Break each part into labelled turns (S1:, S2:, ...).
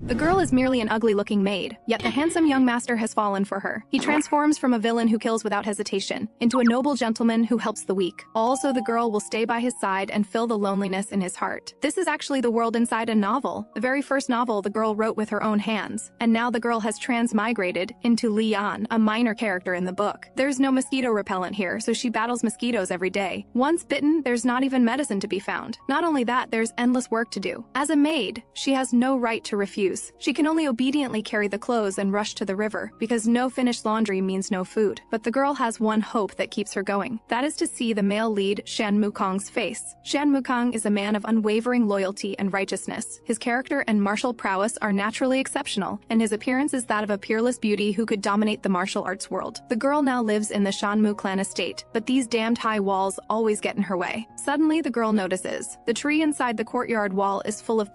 S1: The girl is merely an ugly-looking maid, yet the handsome young master has fallen for her. He transforms from a villain who kills without hesitation into a noble gentleman who helps the weak. Also, the girl will stay by his side and fill the loneliness in his heart. This is actually the world inside a novel. The very first novel the girl wrote with her own hands, and now the girl has transmigrated into Lian, a minor character in the book. There's no mosquito repellent here, so she battles mosquitoes every day. Once bitten, there's not even medicine to be found. Not only that, there's endless work to do. As a maid, she has no right to refuse. She can only obediently carry the clothes and rush to the river, because no finished laundry means no food. But the girl has one hope that keeps her going. That is to see the male lead Shan Mufei's face. Shan Mufei is a man of unwavering loyalty and righteousness. His character and martial prowess are naturally exceptional, and his appearance is that of a peerless beauty who could dominate the martial arts world. The girl now lives in the Shan Mu clan estate, but these damned high walls always get in her way. Suddenly, the girl notices the tree inside the courtyard wall is full of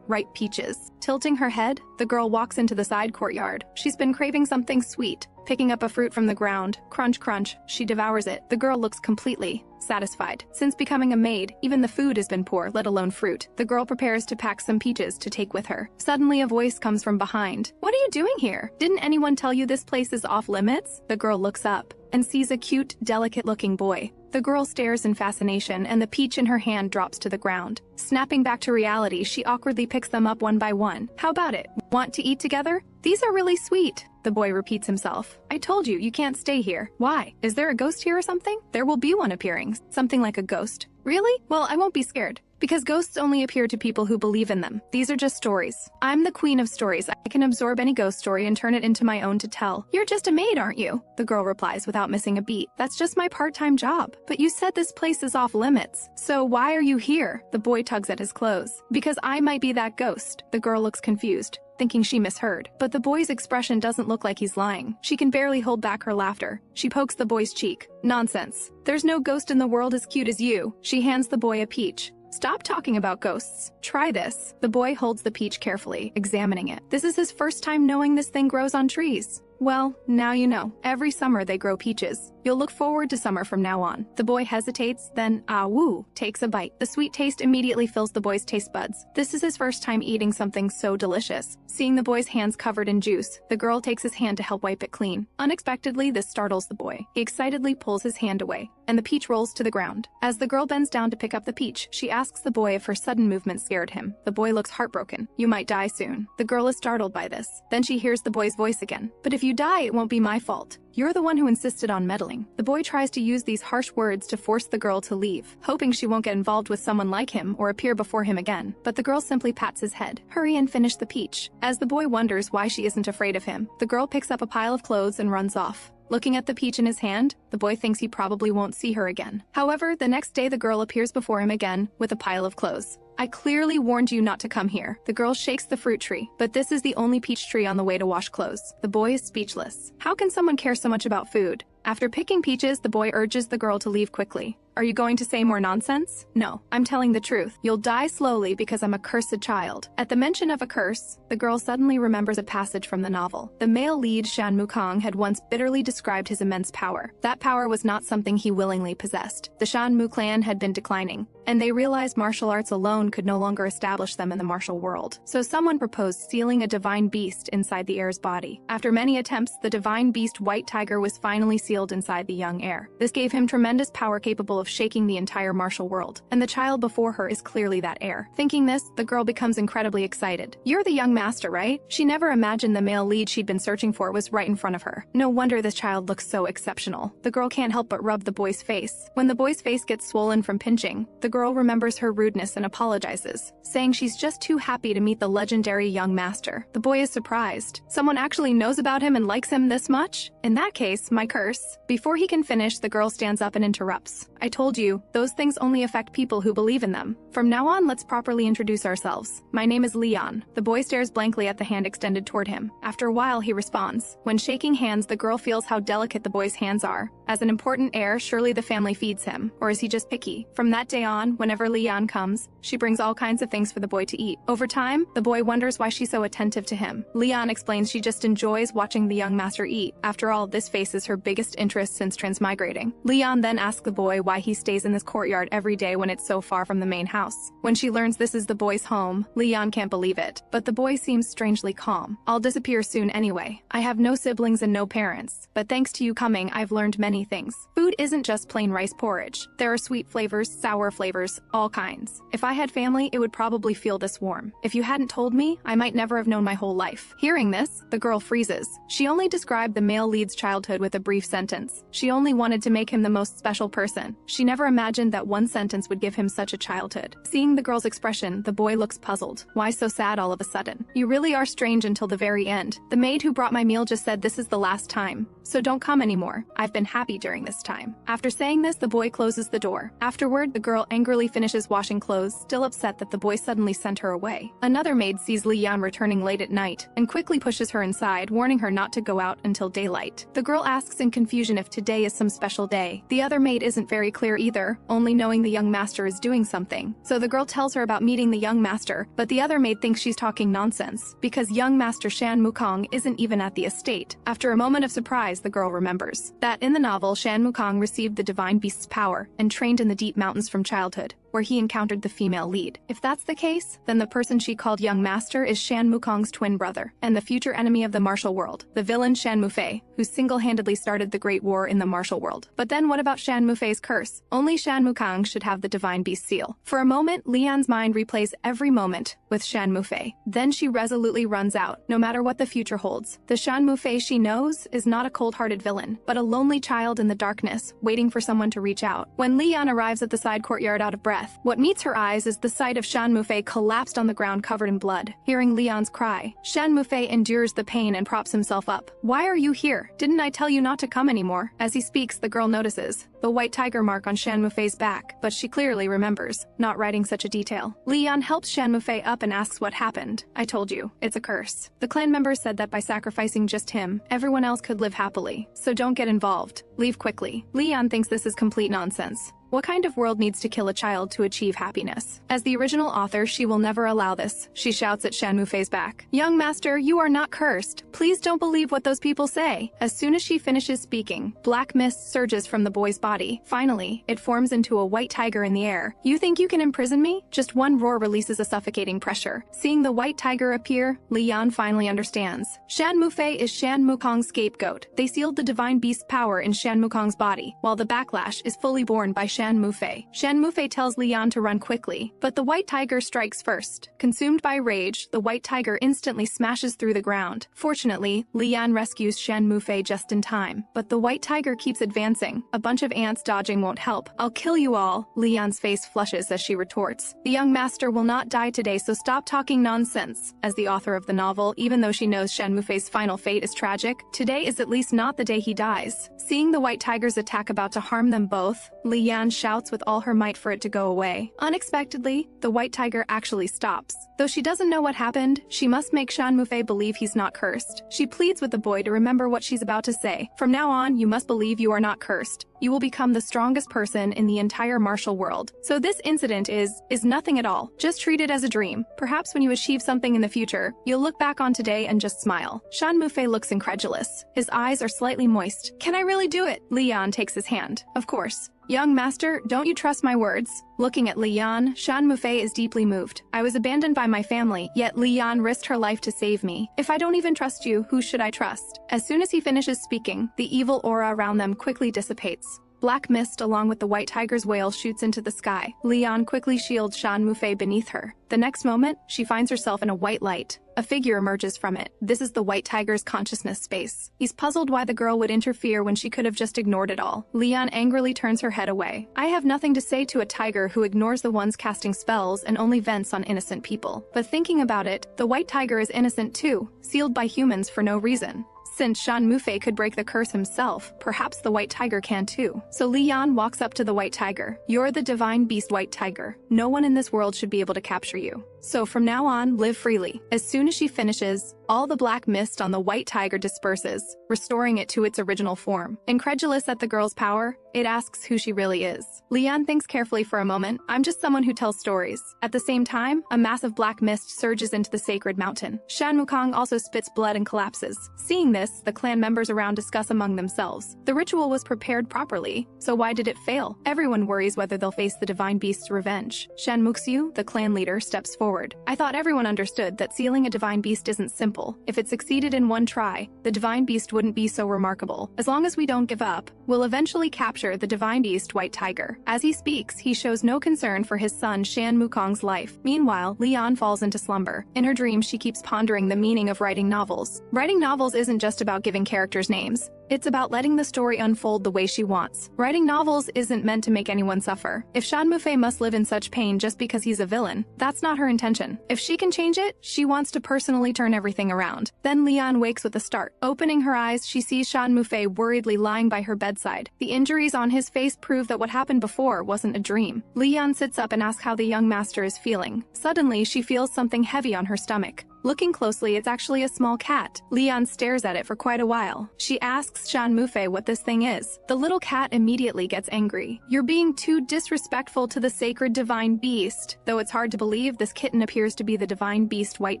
S1: ripe peaches. Tilting her head, the girl walks into the side courtyard. She's been craving something sweet. Picking up a fruit from the ground, crunch crunch, she devours it. The girl looks completely satisfied. Since becoming a maid, even the food has been poor, let alone fruit. The girl prepares to pack some peaches to take with her. Suddenly, a voice comes from behind. "What are you doing here? Didn't anyone tell you this place is off limits?" The girl looks up and sees a cute, delicate-looking boy. The girl stares in fascination, and the peach in her hand drops to the ground. Snapping back to reality, she awkwardly picks them up one by one. "How about it? Want to eat together? These are really sweet." The boy repeats himself. "I told you, you can't stay here." "Why? Is there a ghost here or something?" "There will be one appearing. Something like a ghost." "Really? Well, I won't be scared. Because ghosts only appear to people who believe in them. These are just stories. I'm the queen of stories. I can absorb any ghost story and turn it into my own to tell." "You're just a maid, aren't you?" The girl replies without missing a beat. "That's just my part-time job." "But you said this place is off limits. So why are you here?" The boy tugs at his clothes. "Because I might be that ghost." The girl looks confused, thinking she misheard. But the boy's expression doesn't look like he's lying. She can barely hold back her laughter. She pokes the boy's cheek. "Nonsense. There's no ghost in the world as cute as you." She hands the boy a peach. "Stop talking about ghosts. Try this." The boy holds the peach carefully, examining it. This is his first time knowing this thing grows on trees. "Well, now you know. Every summer they grow peaches. You'll look forward to summer from now on." The boy hesitates, then, woo, takes a bite. The sweet taste immediately fills the boy's taste buds. This is his first time eating something so delicious. Seeing the boy's hands covered in juice, the girl takes his hand to help wipe it clean. Unexpectedly, this startles the boy. He excitedly pulls his hand away, and the peach rolls to the ground. As the girl bends down to pick up the peach, she asks the boy if her sudden movement scared him. The boy looks heartbroken. "You might die soon." The girl is startled by this. Then she hears the boy's voice again. "But if you die, it won't be my fault. You're the one who insisted on meddling." The boy tries to use these harsh words to force the girl to leave, hoping she won't get involved with someone like him or appear before him again. But the girl simply pats his head. "Hurry and finish the peach." As the boy wonders why she isn't afraid of him, the girl picks up a pile of clothes and runs off. Looking at the peach in his hand, the boy thinks he probably won't see her again. However, the next day the girl appears before him again with a pile of clothes. "I clearly warned you not to come here." The girl shakes the fruit tree, but this is the only peach tree on the way to wash clothes. The boy is speechless. How can someone care so much about food? After picking peaches, the boy urges the girl to leave quickly. "Are you going to say more nonsense?" "No, I'm telling the truth. You'll die slowly because I'm a cursed child." At the mention of a curse, the girl suddenly remembers a passage from the novel. The male lead Shan Mufei had once bitterly described his immense power. That power was not something he willingly possessed. The Shan Mu clan had been declining, and they realized martial arts alone could no longer establish them in the martial world. So someone proposed sealing a divine beast inside the heir's body. After many attempts, the divine beast White Tiger was finally sealed inside the young heir. This gave him tremendous power capable of shaking the entire martial world, and the child before her is clearly that heir. Thinking this, the girl becomes incredibly excited. "You're the young master, right?" She never imagined the male lead she'd been searching for was right in front of her. No wonder this child looks so exceptional. The girl can't help but rub the boy's face. When the boy's face gets swollen from pinching, the girl remembers her rudeness and apologizes, saying she's just too happy to meet the legendary young master. The boy is surprised. Someone actually knows about him and likes him this much? In that case, my curse. Before he can finish, the girl stands up and interrupts. "I told you, those things only affect people who believe in them. From now on, let's properly introduce ourselves. My name is Leon." The boy stares blankly at the hand extended toward him. After a while, he responds. When shaking hands, the girl feels how delicate the boy's hands are. As an important heir, surely the family feeds him. Or is he just picky? From that day on, whenever Leon comes, she brings all kinds of things for the boy to eat. Over time, the boy wonders why she's so attentive to him. Leon explains she just enjoys watching the young master eat. After all, this face is her biggest first interest since transmigrating. Leon then asks the boy why he stays in this courtyard every day when it's so far from the main house. When she learns this is the boy's home, Leon can't believe it, but the boy seems strangely calm. I'll disappear soon anyway. I have no siblings and no parents, but thanks to you coming, I've learned many things. Food isn't just plain rice porridge. There are sweet flavors, sour flavors, all kinds. If I had family, it would probably feel this warm. If you hadn't told me, I might never have known my whole life. Hearing this, the girl freezes. She only described the male lead's childhood with a brief sentence. She only wanted to make him the most special person. She never imagined that one sentence would give him such a childhood. Seeing the girl's expression, the boy looks puzzled. Why so sad all of a sudden? You really are strange until the very end. The maid who brought my meal just said this is the last time, so don't come anymore. I've been happy during this time. After saying this, the boy closes the door. Afterward, the girl angrily finishes washing clothes, still upset that the boy suddenly sent her away. Another maid sees Leon returning late at night and quickly pushes her inside, warning her not to go out until daylight. The girl asks in confusion if today is some special day. The other maid isn't very clear either, only knowing the young master is doing something. So the girl tells her about meeting the young master, but the other maid thinks she's talking nonsense, because young master Shan Mufei isn't even at the estate. After a moment of surprise, the girl remembers that in the novel, Shan Mufei received the divine beast's power and trained in the deep mountains from childhood, where he encountered the female lead. If that's the case, then the person she called young master is Shan Mufei's twin brother, and the future enemy of the martial world, the villain Shan Mufei, who single-handedly started the Great War in the martial world. But then what about Shan Mufei's curse? Only Shan Mufei should have the divine beast seal. For a moment, Leon's mind replays every moment with Shan Mufei. Then she resolutely runs out, no matter what the future holds. The Shan Mufei she knows is not a cold-hearted villain, but a lonely child in the darkness, waiting for someone to reach out. When Leon arrives at the side courtyard out of breath, what meets her eyes is the sight of Shan Mufei collapsed on the ground covered in blood. Hearing Leon's cry, Shan Mufei endures the pain and props himself up. Why are you here? Didn't I tell you not to come anymore? As he speaks, the girl notices the white tiger mark on Shan Mufei's back, but she clearly remembers not writing such a detail. Leon helps Shan Mufei up and asks what happened. I told you, it's a curse. The clan members said that by sacrificing just him, everyone else could live happily. So don't get involved. Leave quickly. Leon thinks this is complete nonsense. What kind of world needs to kill a child to achieve happiness? As the original author, she will never allow this. She shouts at Shan Mufei's back. Young master, you are not cursed. Please don't believe what those people say. As soon as she finishes speaking, black mist surges from the boy's body. Finally, it forms into a white tiger in the air. You think you can imprison me? Just one roar releases a suffocating pressure. Seeing the white tiger appear, Leon finally understands. Shan Mufei is Shan Mufei's scapegoat. They sealed the divine beast's power in Shan Mufei's body, while the backlash is fully borne by Shan Mufei. Shan Mufei tells Leon to run quickly, but the white tiger strikes first. Consumed by rage, the white tiger instantly smashes through the ground. Fortunately, Leon rescues Shan Mufei just in time, but the white tiger keeps advancing. A bunch of ants dodging won't help. I'll kill you all. Leon's face flushes as she retorts. The young master will not die today, so stop talking nonsense. As the author of the novel, even though she knows Shan Mufei's final fate is tragic, today is at least not the day he dies. Seeing the white tiger's attack about to harm them both, Leon shouts with all her might for it to go away. Unexpectedly, the white tiger actually stops. Though she doesn't know what happened, she must make Shan Mufei believe he's not cursed. She pleads with the boy to remember what she's about to say. From now on, you must believe you are not cursed. You will become the strongest person in the entire martial world. So this incident is nothing at all. Just treat it as a dream. Perhaps when you achieve something in the future, you'll look back on today and just smile. Shan Mufei looks incredulous. His eyes are slightly moist. Can I really do it? Leon takes his hand. Of course. Young master, don't you trust my words? Looking at Leon, Shan Mufei is deeply moved. I was abandoned by my family, yet Leon risked her life to save me. If I don't even trust you, who should I trust? As soon as he finishes speaking, the evil aura around them quickly dissipates. Black mist along with the white tiger's wail shoots into the sky. Leon quickly shields Shan Mufei beneath her. The next moment, she finds herself in a white light. A figure emerges from it. This is the white tiger's consciousness space. He's puzzled why the girl would interfere when she could have just ignored it all. Leon angrily turns her head away. I have nothing to say to a tiger who ignores the ones casting spells and only vents on innocent people. But thinking about it, the white tiger is innocent too, sealed by humans for no reason. Since Shan Mufei could break the curse himself, perhaps the white tiger can too. So Leon walks up to the white tiger. You're the divine beast white tiger. No one in this world should be able to capture you. So from now on, live freely. As soon as she finishes, all the black mist on the white tiger disperses, restoring it to its original form. Incredulous at the girl's power, it asks who she really is. Leon thinks carefully for a moment. I'm just someone who tells stories. At the same time, a massive black mist surges into the sacred mountain. Shan Mufei also spits blood and collapses. Seeing this, the clan members around discuss among themselves. The ritual was prepared properly, so why did it fail? Everyone worries whether they'll face the divine beast's revenge. Shan Mufei, the clan leader, steps forward. I thought everyone understood that sealing a divine beast isn't simple. If it succeeded in one try, the divine beast wouldn't be so remarkable. As long as we don't give up, we'll eventually capture the divine beast white tiger. As he speaks, he shows no concern for his son Shan Mufei's life. Meanwhile, Leon falls into slumber. In her dreams, she keeps pondering the meaning of writing novels. Writing novels isn't just about giving characters names. It's about letting the story unfold the way she wants. Writing novels isn't meant to make anyone suffer. If Shan Mufei must live in such pain just because he's a villain, that's not her intention. If she can change it, she wants to personally turn everything around. Then Leon wakes with a start. Opening her eyes, she sees Shan Mufei worriedly lying by her bedside. The injuries on his face prove that what happened before wasn't a dream. Leon sits up and asks how the young master is feeling. Suddenly, she feels something heavy on her stomach. Looking closely, it's actually a small cat. Leon stares at it for quite a while. She asks Shan Mufei what this thing is. The little cat immediately gets angry. You're being too disrespectful to the sacred divine beast. Though it's hard to believe, this kitten appears to be the divine beast white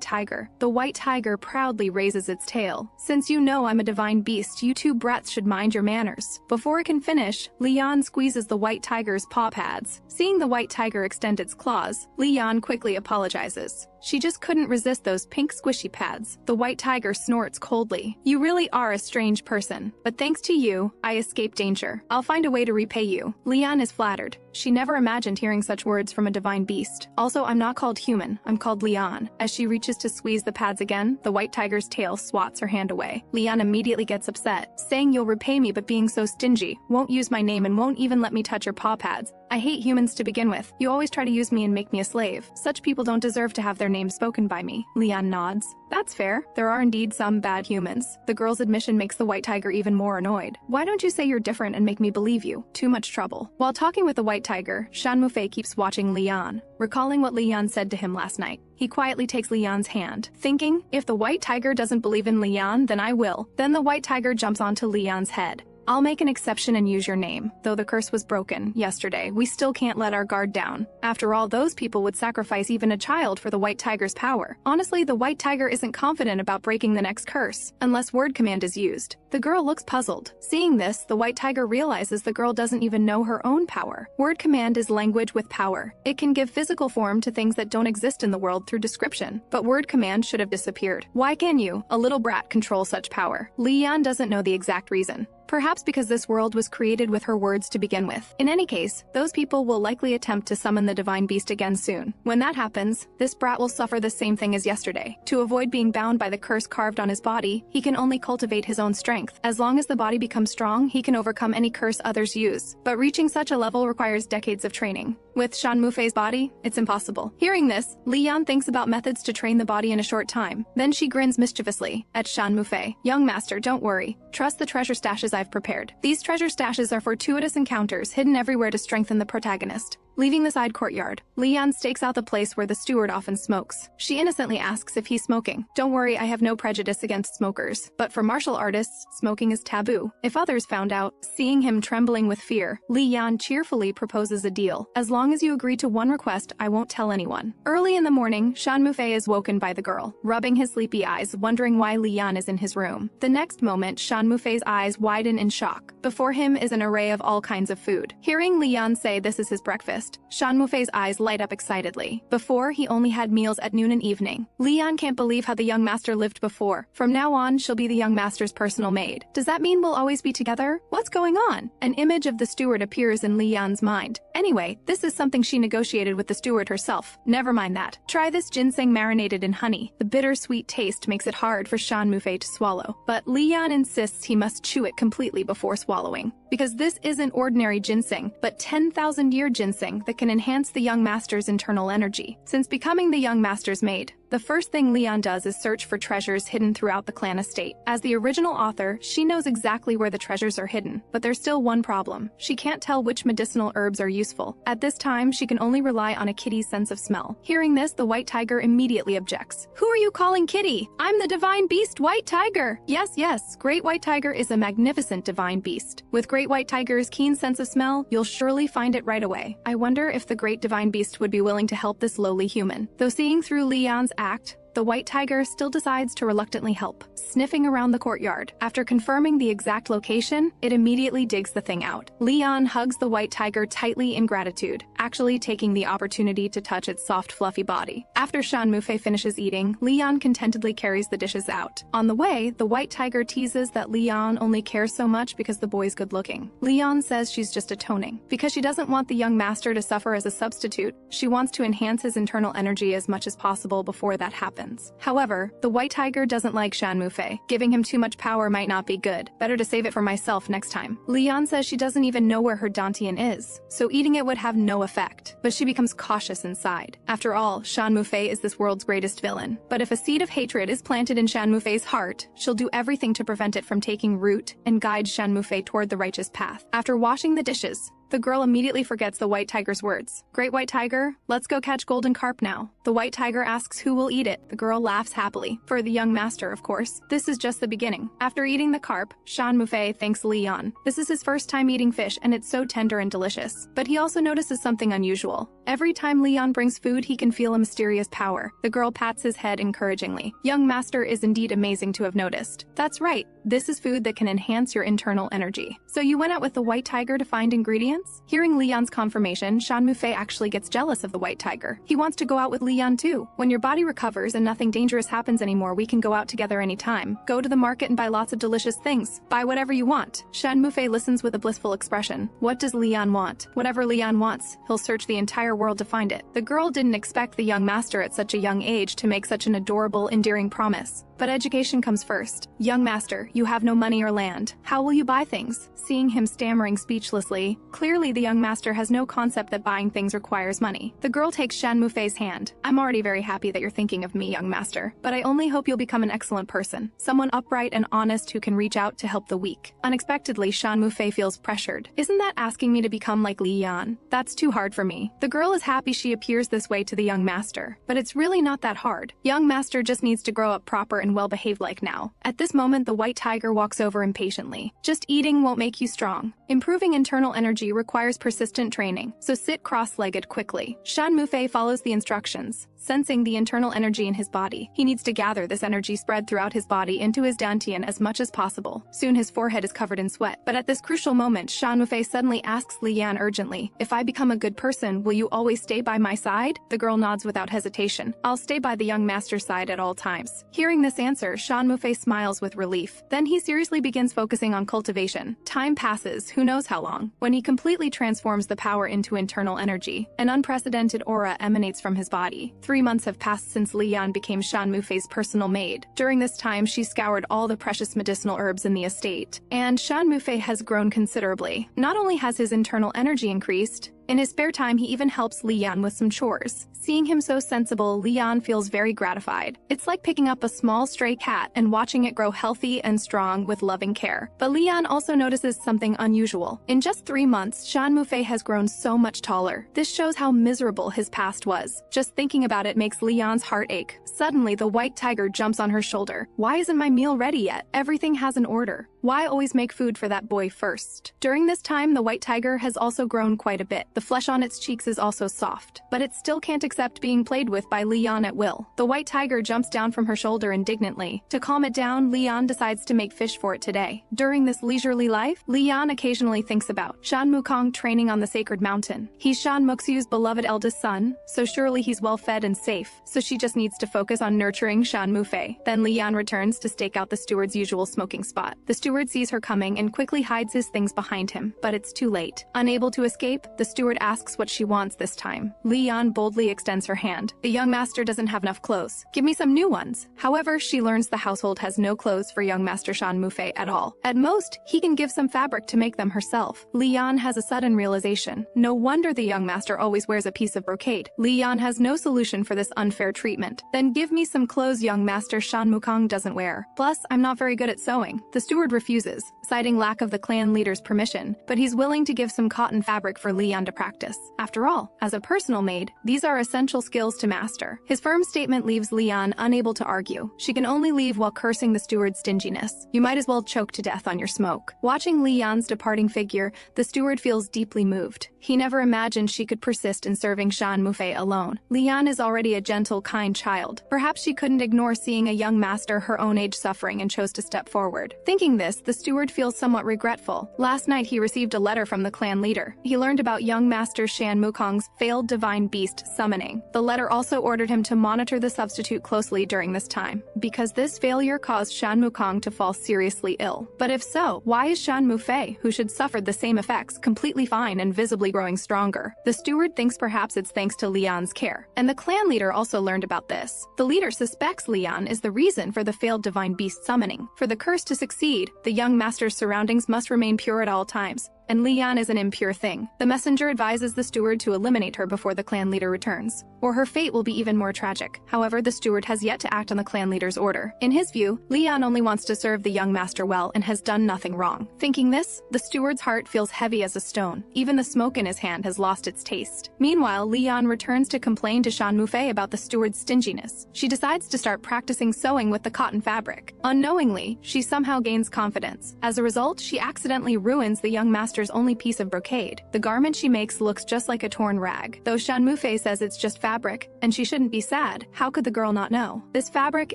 S1: tiger. The white tiger proudly raises its tail. Since you know I'm a divine beast, you two brats should mind your manners. Before it can finish, Leon squeezes the white tiger's paw pads. Seeing the white tiger extend its claws, Leon quickly apologizes. She just couldn't resist those pink squishy pads. The white tiger snorts coldly. You really are a strange person. But thanks to you, I escaped danger. I'll find a way to repay you. Leon is flattered. She never imagined hearing such words from a divine beast. Also, I'm not called human. I'm called Leon. As she reaches to squeeze the pads again, the white tiger's tail swats her hand away. Leon immediately gets upset, saying you'll repay me but being so stingy, won't use my name and won't even let me touch your paw pads. I hate humans to begin with. You always try to use me and make me a slave. Such people don't deserve to have their names spoken by me. Leon nods. That's fair. There are indeed some bad humans. The girl's admission makes the white tiger even more annoyed. Why don't you say you're different and make me believe you? Too much trouble. While talking with the white tiger, Shan Mufei keeps watching Leon, recalling what Leon said to him last night. He quietly takes Leon's hand, thinking, if the white tiger doesn't believe in Leon, then I will. Then the white tiger jumps onto Leon's head. I'll make an exception and use your name. Though the curse was broken yesterday, we still can't let our guard down. After all, those people would sacrifice even a child for the white tiger's power. Honestly, the white tiger isn't confident about breaking the next curse, unless word command is used. The girl looks puzzled. Seeing this, the white tiger realizes the girl doesn't even know her own power. Word command is language with power. It can give physical form to things that don't exist in the world through description. But word command should have disappeared. Why can you, a little brat, control such power? Leon doesn't know the exact reason. Perhaps because this world was created with her words to begin with. In any case, those people will likely attempt to summon the divine beast again soon. When that happens, this brat will suffer the same thing as yesterday. To avoid being bound by the curse carved on his body, he can only cultivate his own strength. As long as the body becomes strong, he can overcome any curse others use. But reaching such a level requires decades of training. With Shan Mufei's body, it's impossible. Hearing this, Leon thinks about methods to train the body in a short time. Then she grins mischievously at Shan Mufei. Young master, don't worry. Trust the treasure stashes I've prepared. These treasure stashes are fortuitous encounters hidden everywhere to strengthen the protagonist. Leaving the side courtyard, Leon stakes out the place where the steward often smokes. She innocently asks if he's smoking. Don't worry, I have no prejudice against smokers. But for martial artists, smoking is taboo. If others found out, seeing him trembling with fear, Leon cheerfully proposes a deal. As long as you agree to one request, I won't tell anyone. Early in the morning, Shan Mufei is woken by the girl, rubbing his sleepy eyes, wondering why Leon is in his room. The next moment, Shan Mufei's eyes widen in shock. Before him is an array of all kinds of food. Hearing Leon say this is his breakfast, Shan Mufei's eyes light up excitedly. Before, he only had meals at noon and evening. Leon can't believe how the young master lived before. From now on, she'll be the young master's personal maid. Does that mean we'll always be together? What's going on? An image of the steward appears in Leon's mind. Anyway, this is something she negotiated with the steward herself. Never mind that. Try this ginseng marinated in honey. The bittersweet taste makes it hard for Shan Mufei to swallow. But Leon insists he must chew it completely before swallowing. Because this isn't ordinary ginseng, but 10,000-year ginseng that can enhance the young master's internal energy. Since becoming the young master's maid, the The first thing Leon does is search for treasures hidden throughout the clan estate. As the original author, she knows exactly where the treasures are hidden, but there's still one problem. She can't tell which medicinal herbs are useful. At this time, she can only rely on a kitty's sense of smell. Hearing this, the white tiger immediately objects. "Who are you calling kitty? I'm the divine beast, white tiger!" Yes, great white tiger is a magnificent divine beast. With great white tiger's keen sense of smell, you'll surely find it right away. I wonder if the great divine beast would be willing to help this lowly human. Though seeing through Leon's act, the white tiger still decides to reluctantly help, sniffing around the courtyard. After confirming the exact location, it immediately digs the thing out. Leon hugs the white tiger tightly in gratitude, actually taking the opportunity to touch its soft, fluffy body. After Shan Mufei finishes eating, Leon contentedly carries the dishes out. On the way, the white tiger teases that Leon only cares so much because the boy's good-looking. Leon says she's just atoning. Because she doesn't want the young master to suffer as a substitute, she wants to enhance his internal energy as much as possible before that happens. However, the white tiger doesn't like Shan Mufei. Giving him too much power might not be good. Better to save it for myself next time. Leon says she doesn't even know where her dantian is, so eating it would have no effect. But she becomes cautious inside. After all, Shan Mufei is this world's greatest villain. But if a seed of hatred is planted in Shan Mufei's heart, she'll do everything to prevent it from taking root and guide Shan Mufei toward the righteous path. After washing the dishes, the girl immediately forgets the white tiger's words. "Great white tiger, let's go catch golden carp now." The white tiger asks who will eat it. The girl laughs happily. For the young master, of course. This is just the beginning. After eating the carp, Shan Mufei thanks Leon. This is his first time eating fish, and it's so tender and delicious. But he also notices something unusual. Every time Leon brings food, he can feel a mysterious power. The girl pats his head encouragingly. Young master is indeed amazing to have noticed. That's right. This is food that can enhance your internal energy. So you went out with the white tiger to find ingredients? Hearing Leon's confirmation, Shan Mufei actually gets jealous of the white tiger. He wants to go out with Leon too. When your body recovers and nothing dangerous happens anymore, we can go out together anytime. Go to the market and buy lots of delicious things. Buy whatever you want. Shan Mufei listens with a blissful expression. What does Leon want? Whatever Leon wants, he'll search the entire world to find it. The girl didn't expect the young master at such a young age to make such an adorable, endearing promise. But education comes first. "Young master, you have no money or land. How will you buy things?" Seeing him stammering speechlessly, clearly the young master has no concept that buying things requires money. The girl takes Shan Mufei's hand. "I'm already very happy that you're thinking of me, young master, but I only hope you'll become an excellent person. Someone upright and honest who can reach out to help the weak." Unexpectedly, Shan Mufei feels pressured. "Isn't that asking me to become like Li Yan? That's too hard for me." The girl is happy she appears this way to the young master, but it's really not that hard. Young master just needs to grow up proper and well-behaved like now. At this moment, the white tiger walks over impatiently. "Just eating won't make you strong. Improving internal energy requires persistent training, so sit cross-legged quickly." Shan Mufei follows the instructions, sensing the internal energy in his body. He needs to gather this energy spread throughout his body into his dantian as much as possible. Soon his forehead is covered in sweat. But at this crucial moment, Shan Mufei suddenly asks Li Yan urgently, "If I become a good person, will you always stay by my side?" The girl nods without hesitation. "I'll stay by the young master's side at all times." Hearing this answer, Shan Mufei smiles with relief. Then he seriously begins focusing on cultivation. Time passes, who knows how long, when he completely transforms the power into internal energy. An unprecedented aura emanates from his body. 3 months have passed since Li Yan became Shan Mufei's personal maid. During this time, she scoured all the precious medicinal herbs in the estate. And Shan Mufei has grown considerably. Not only has his internal energy increased, in his spare time, he even helps Li Yan with some chores. Seeing him so sensible, Li Yan feels very gratified. It's like picking up a small stray cat and watching it grow healthy and strong with loving care. But Li Yan also notices something unusual. In just 3 months, Shan Mufei has grown so much taller. This shows how miserable his past was. Just thinking about it makes Li Yan's heart ache. Suddenly, the white tiger jumps on her shoulder. "Why isn't my meal ready yet? Everything has an order. Why always make food for that boy first?" During this time, the white tiger has also grown quite a bit. The flesh on its cheeks is also soft, but it still can't accept being played with by Li Yan at will. The white tiger jumps down from her shoulder indignantly. To calm it down, Li Yan decides to make fish for it today. During this leisurely life, Li Yan occasionally thinks about Shan Mukong training on the sacred mountain. He's Shan Muxiu's beloved eldest son, so surely he's well fed and safe, so she just needs to focus on nurturing Shan Mufei. Then Li Yan returns to stake out the steward's usual smoking spot. The steward sees her coming and quickly hides his things behind him, but it's too late. Unable to escape, the steward steward asks what she wants this time. Li Yan boldly extends her hand. The young master doesn't have enough clothes. Give me some new ones. However, she learns the household has no clothes for young master Shan Mufei at all. At most, he can give some fabric to make them herself. Li Yan has a sudden realization. No wonder the young master always wears a piece of brocade. Li Yan has no solution for this unfair treatment. Then give me some clothes young master Shan Mukong doesn't wear. Plus, I'm not very good at sewing. The steward refuses, citing lack of the clan leader's permission, but he's willing to give some cotton fabric for Li Yan to practice. After all, as a personal maid, these are essential skills to master. His firm statement leaves Li Yan unable to argue. She can only leave while cursing the steward's stinginess. You might as well choke to death on your smoke. Watching Li Yan's departing figure, the steward feels deeply moved. He never imagined she could persist in serving Shan Mufei alone. Li Yan is already a gentle, kind child. Perhaps she couldn't ignore seeing a young master her own age suffering and chose to step forward. Thinking this, the steward feels somewhat regretful. Last night he received a letter from the clan leader. He learned about young master Shan Mukong's failed divine beast summoning. The letter also ordered him to monitor the substitute closely during this time, because this failure caused Shan Mukong to fall seriously ill. But if so, why is Shan Mufei, who should suffer the same effects, completely fine and visibly growing stronger? The steward thinks perhaps it's thanks to Li Yan's care, and the clan leader also learned about this. The leader suspects Li Yan is the reason for the failed divine beast summoning. For the curse to succeed, the young master's surroundings must remain pure at all times, and Li Yan is an impure thing. The messenger advises the steward to eliminate her before the clan leader returns, or her fate will be even more tragic. However, the steward has yet to act on the clan leader's order. In his view, Li Yan only wants to serve the young master well and has done nothing wrong. Thinking this, the steward's heart feels heavy as a stone. Even the smoke in his hand has lost its taste. Meanwhile, Li Yan returns to complain to Shan Mufei about the steward's stinginess. She decides to start practicing sewing with the cotton fabric. Unknowingly, she somehow gains confidence. As a result, she accidentally ruins the young master's only piece of brocade. The garment she makes looks just like a torn rag. Though Shan Mufei says it's just fabric, and she shouldn't be sad, how could the girl not know? This fabric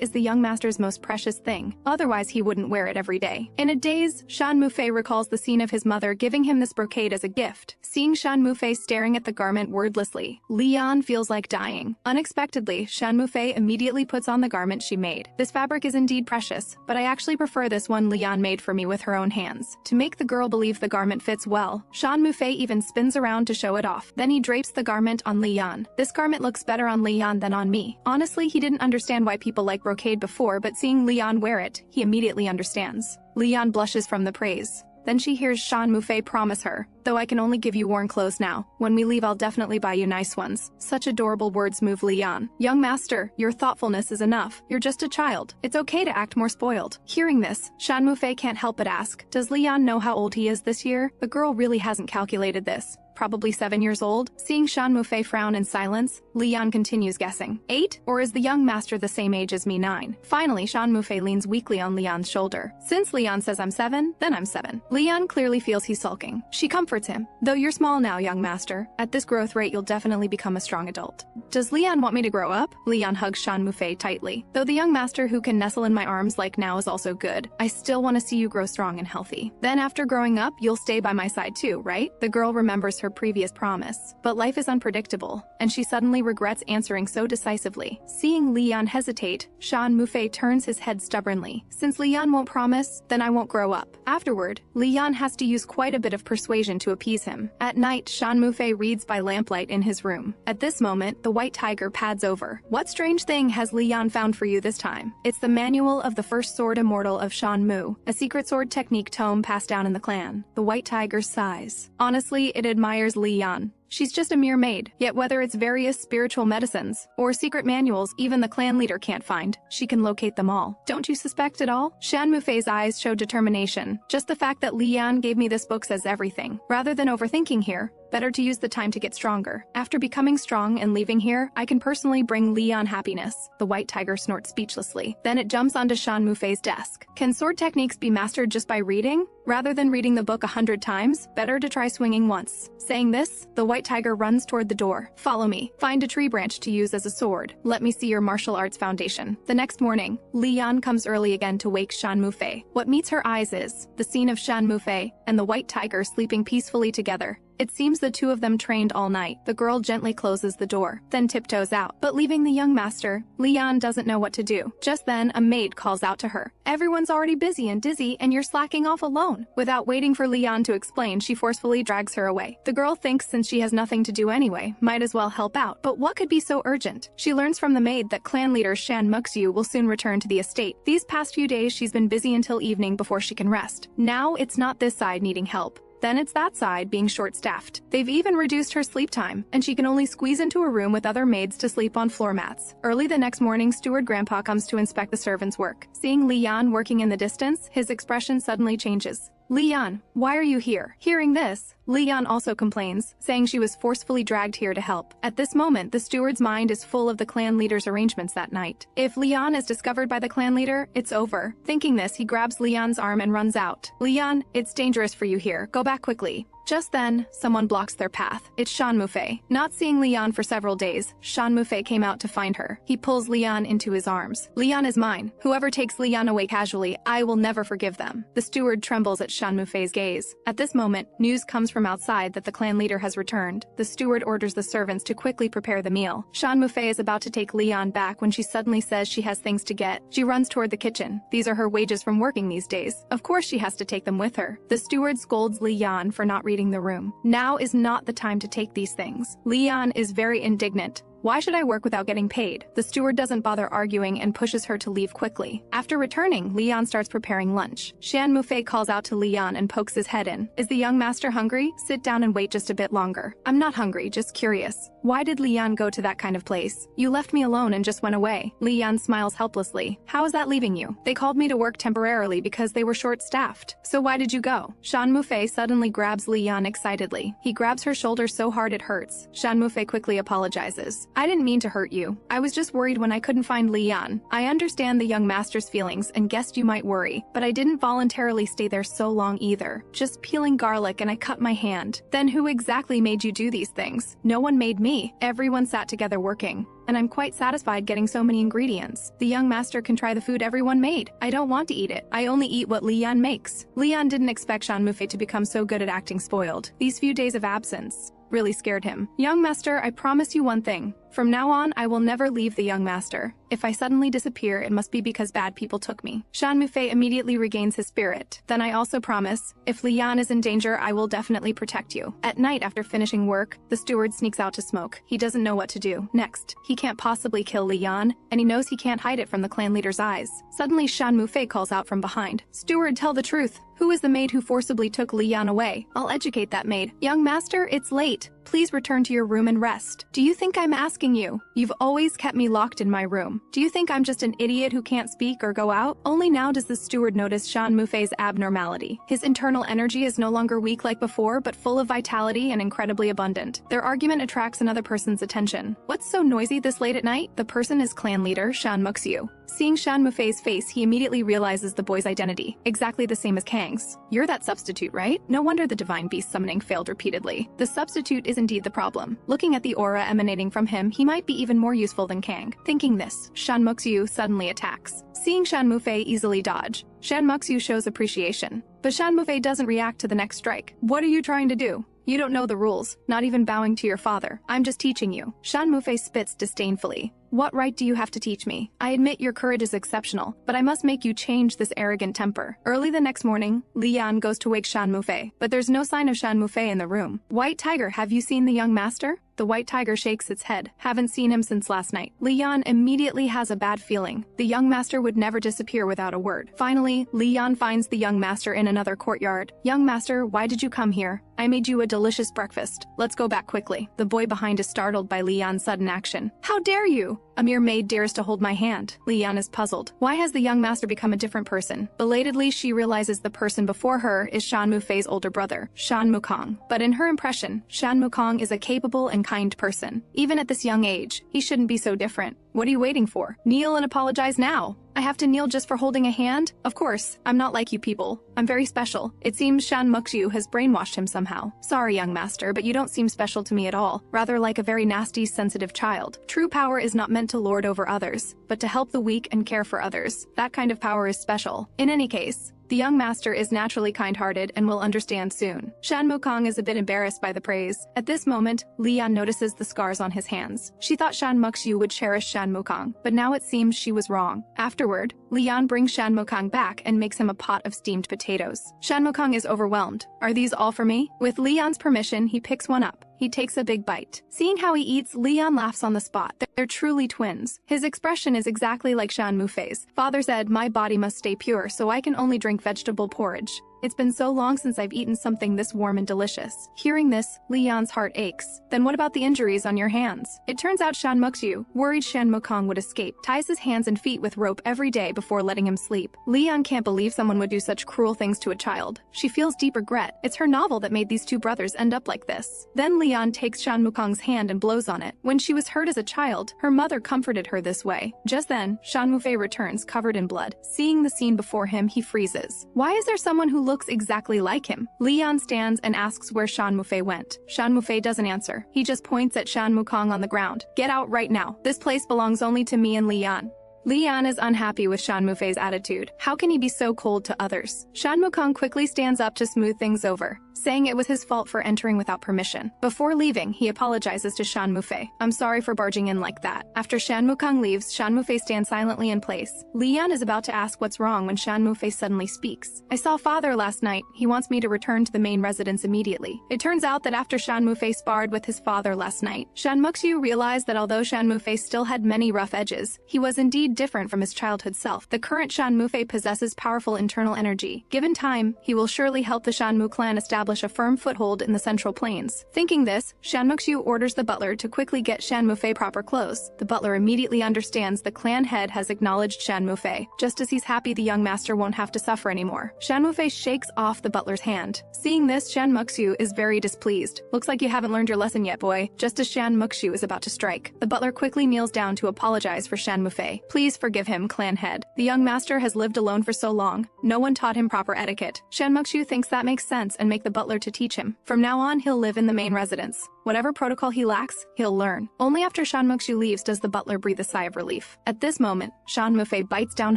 S1: is the young master's most precious thing, otherwise he wouldn't wear it every day. In a daze, Shan Mufei recalls the scene of his mother giving him this brocade as a gift. Seeing Shan Mufei staring at the garment wordlessly, Li Yan feels like dying. Unexpectedly, Shan Mufei immediately puts on the garment she made. This fabric is indeed precious, but I actually prefer this one Li Yan made for me with her own hands. To make the girl believe the garment fits well, Shan Mufei even spins around to show it off. Then he drapes the garment on Li Yan. This garment looks better on Li Yan than on me. Honestly, he didn't understand why people like brocade before, but seeing Li Yan wear it, he immediately understands. Li Yan blushes from the praise. Then she hears Shan Mufei promise her, "Though I can only give you worn clothes now. When we leave I'll definitely buy you nice ones." Such adorable words move Li Yan. "Young master, your thoughtfulness is enough. You're just a child. It's okay to act more spoiled." Hearing this, Shan Mufei can't help but ask, does Li Yan know how old he is this year? The girl really hasn't calculated this. Probably 7 years old. Seeing Shan Mufei frown in silence, Li Yan continues guessing. 8? Or is the young master the same age as me? 9? Finally, Shan Mufei leans weakly on Li Yan's shoulder. Since Li Yan says I'm 7, then I'm 7. Li Yan clearly feels he's sulking. She comforts him. "Though you're small now, young master, at this growth rate you'll definitely become a strong adult." Does Li Yan want me to grow up? Li Yan hugs Shan Mufei tightly. "Though the young master who can nestle in my arms like now is also good, I still want to see you grow strong and healthy. Then after growing up, you'll stay by my side too, right?" The girl remembers her previous promise. But life is unpredictable, and she suddenly regrets answering so decisively. Seeing Li Yan hesitate, Shan Mufei turns his head stubbornly. "Since Li Yan won't promise, then I won't grow up." Afterward, Li Yan has to use quite a bit of persuasion to appease him. At night, Shan Mufei reads by lamplight in his room. At this moment, the white tiger pads over. "What strange thing has Li Yan found for you this time?" It's the manual of the first sword immortal of Shan Mu, a secret sword technique tome passed down in the clan. The white tiger sighs. Honestly, it admires Li Yan. She's just a mere maid, yet whether it's various spiritual medicines or secret manuals even the clan leader can't find, she can locate them all. "Don't you suspect at all?" Shan Mufei's eyes show determination. "Just the fact that Li Yan gave me this book says everything. Rather than overthinking here, better to use the time to get stronger. After becoming strong and leaving here, I can personally bring Li Yan happiness." The white tiger snorts speechlessly. Then it jumps onto Shan Mufei's desk. "Can sword techniques be mastered just by reading? Rather than reading the book 100 times, better to try swinging once." Saying this, the white tiger runs toward the door. "Follow me. Find a tree branch to use as a sword. Let me see your martial arts foundation." The next morning, Li Yan comes early again to wake Shan Mufei. What meets her eyes is the scene of Shan Mufei and the white tiger sleeping peacefully together. It seems the two of them trained all night. The girl gently closes the door, then tiptoes out. But leaving the young master, Leon doesn't know what to do. Just then, a maid calls out to her. Everyone's already busy and dizzy, and you're slacking off alone. Without waiting for Leon to explain, she forcefully drags her away. The girl thinks since she has nothing to do anyway, might as well help out. But what could be so urgent? She learns from the maid that clan leader Shan Mufei will soon return to the estate. These past few days she's been busy until evening before she can rest. Now it's not this side needing help. Then it's that side being short-staffed. They've even reduced her sleep time, and she can only squeeze into a room with other maids to sleep on floor mats. Early the next morning, steward grandpa comes to inspect the servants' work. Seeing Leon working in the distance, his expression suddenly changes. Leon, why are you here? Hearing this, Leon also complains, saying she was forcefully dragged here to help. At this moment, the steward's mind is full of the clan leader's arrangements that night. If Leon is discovered by the clan leader, it's over. Thinking this, he grabs Leon's arm and runs out. Leon, it's dangerous for you here. Go back quickly. Just then, someone blocks their path. It's Shan Mufei. Not seeing Leon for several days, Shan Mufei came out to find her. He pulls Leon into his arms. Leon is mine. Whoever takes Leon away casually, I will never forgive them. The steward trembles at Shan Mufei's gaze. At this moment, news comes from outside that the clan leader has returned. The steward orders the servants to quickly prepare the meal. Shan Mufei is about to take Leon back when she suddenly says she has things to get. She runs toward the kitchen. These are her wages from working these days. Of course she has to take them with her. The steward scolds Leon for not reading the room. Now is not the time to take these things. Leon is very indignant. Why should I work without getting paid? The steward doesn't bother arguing and pushes her to leave quickly. After returning, Leon starts preparing lunch. Shan Mufei calls out to Leon and pokes his head in. Is the young master hungry? Sit down and wait just a bit longer. I'm not hungry, just curious. Why did Leon go to that kind of place? You left me alone and just went away. Leon smiles helplessly. How is that leaving you? They called me to work temporarily because they were short-staffed. So why did you go? Shan Mufei suddenly grabs Leon excitedly. He grabs her shoulder so hard it hurts. Shan Mufei quickly apologizes. I didn't mean to hurt you. I was just worried when I couldn't find Leon. I understand the young master's feelings and guessed you might worry, but I didn't voluntarily stay there so long either. Just peeling garlic and I cut my hand. Then who exactly made you do these things? No one made me. Everyone sat together working. And I'm quite satisfied getting so many ingredients. The young master can try the food everyone made. I don't want to eat it. I only eat what Leon makes. Leon didn't expect Shan Mufei to become so good at acting spoiled. These few days of absence really scared him. Young master, I promise you one thing. From now on, I will never leave the young master. If I suddenly disappear, it must be because bad people took me. Shan Mufei immediately regains his spirit. Then I also promise, if Leon is in danger, I will definitely protect you. At night, after finishing work, the steward sneaks out to smoke. He doesn't know what to do. Next, he can't possibly kill Leon, and he knows he can't hide it from the clan leader's eyes. Suddenly, Shan Mufei calls out from behind. Steward, tell the truth. Who is the maid who forcibly took Leon away? I'll educate that maid. Young master, it's late. Please return to your room and rest. Do you think I'm asking you? You've always kept me locked in my room. Do you think I'm just an idiot who can't speak or go out? Only now does the steward notice Shan Mufei's abnormality. His internal energy is no longer weak like before, but full of vitality and incredibly abundant. Their argument attracts another person's attention. What's so noisy this late at night? The person is clan leader Shan Mufei. Seeing Shan Mufei's face, he immediately realizes the boy's identity, exactly the same as Kang's. You're that substitute, right? No wonder the divine beast summoning failed repeatedly. The substitute is indeed the problem. Looking at the aura emanating from him, he might be even more useful than Kang. Thinking this, Shan Mufei suddenly attacks. Seeing Shan Mufei easily dodge, Shan Mufei shows appreciation. But Shan Mufei doesn't react to the next strike. What are you trying to do? You don't know the rules, not even bowing to your father. I'm just teaching you. Shan Mufei spits disdainfully. What right do you have to teach me? I admit your courage is exceptional, but I must make you change this arrogant temper. Early the next morning, Leon goes to wake Shan Mufei, but there's no sign of Shan Mufei in the room. White Tiger, have you seen the young master? The white tiger shakes its head. Haven't seen him since last night. Leon immediately has a bad feeling. The young master would never disappear without a word. Finally, Leon finds the young master in another courtyard. Young master, why did you come here? I made you a delicious breakfast. Let's go back quickly. The boy behind is startled by Leon's sudden action. How dare you? A mere maid dares to hold my hand. Leon is puzzled. Why has the young master become a different person? Belatedly, she realizes the person before her is Shan Mufei's older brother, Shan Mukong. But in her impression, Shan Mukong is a capable and kind person. Even at this young age, he shouldn't be so different. What are you waiting for? Kneel and apologize now. I have to kneel just for holding a hand? Of course, I'm not like you people. I'm very special. It seems Shan Mufei has brainwashed him somehow. Sorry, young master, but you don't seem special to me at all. Rather like a very nasty, sensitive child. True power is not meant to lord over others, but to help the weak and care for others. That kind of power is special. In any case, The young master is naturally kind-hearted and will understand soon. Shan Mukong is a bit embarrassed by the praise. At this moment, Lian notices the scars on his hands. She thought Shan Muxiu would cherish Shan Mukong, but now it seems she was wrong. Afterward, Lian brings Shan Mukong back and makes him a pot of steamed potatoes. Shan Mukong is overwhelmed. Are these all for me? With Lian's permission, he picks one up. He takes a big bite. Seeing how he eats, Lian laughs on the spot. They're truly twins. His expression is exactly like Shan Mufei's. Father said, "My body must stay pure, so I can only drink vegetable porridge. It's been so long since I've eaten something this warm and delicious." Hearing this, Lian's heart aches. Then what about the injuries on your hands? It turns out Shan Muxiu, worried Shan Mukong would escape, ties his hands and feet with rope every day before letting him sleep. Lian can't believe someone would do such cruel things to a child. She feels deep regret. It's her novel that made these two brothers end up like this. Then Lian takes Shan Mukong's hand and blows on it. When she was hurt as a child, her mother comforted her this way. Just then, Shan Mufei returns, covered in blood. Seeing the scene before him, he freezes. Why is there someone who looks exactly like him? Lian stands and asks where Shan Mufei went. Shan Mufei doesn't answer. He just points at Shan Mukong on the ground. "Get out right now. This place belongs only to me and Lian." Lian is unhappy with Shan Mufei's attitude. How can he be so cold to others? Shan Mukong quickly stands up to smooth things over, saying it was his fault for entering without permission. Before leaving, he apologizes to Shan Mufei. "I'm sorry for barging in like that." After Shan Mukong leaves, Shan Mufei stands silently in place. Lian is about to ask what's wrong when Shan Mufei suddenly speaks. "I saw father last night. He wants me to return to the main residence immediately." It turns out that after Shan Mufei sparred with his father last night, Shan Muxiu realized that although Shan Mufei still had many rough edges, he was indeed different from his childhood self. The current Shan Mufei possesses powerful internal energy. Given time, he will surely help the Shan Mu clan establish a firm foothold in the Central Plains. Thinking this, Shan Muxiu orders the butler to quickly get Shan Mufei proper clothes. The butler immediately understands the clan head has acknowledged Shan Mufei, just as he's happy the young master won't have to suffer anymore. Shan Mufei shakes off the butler's hand. Seeing this, Shan Muxiu is very displeased. "Looks like you haven't learned your lesson yet, boy." Just as Shan Muxiu is about to strike, the butler quickly kneels down to apologize for Shan Mufei. "Please forgive him, clan head. The young master has lived alone for so long. No one taught him proper etiquette." Shan Muxiu thinks that makes sense and make the butler to teach him. From now on, he'll live in the main residence. Whatever protocol he lacks, he'll learn. Only after Shan Muxiu leaves does the butler breathe a sigh of relief. At this moment, Shan Mufei bites down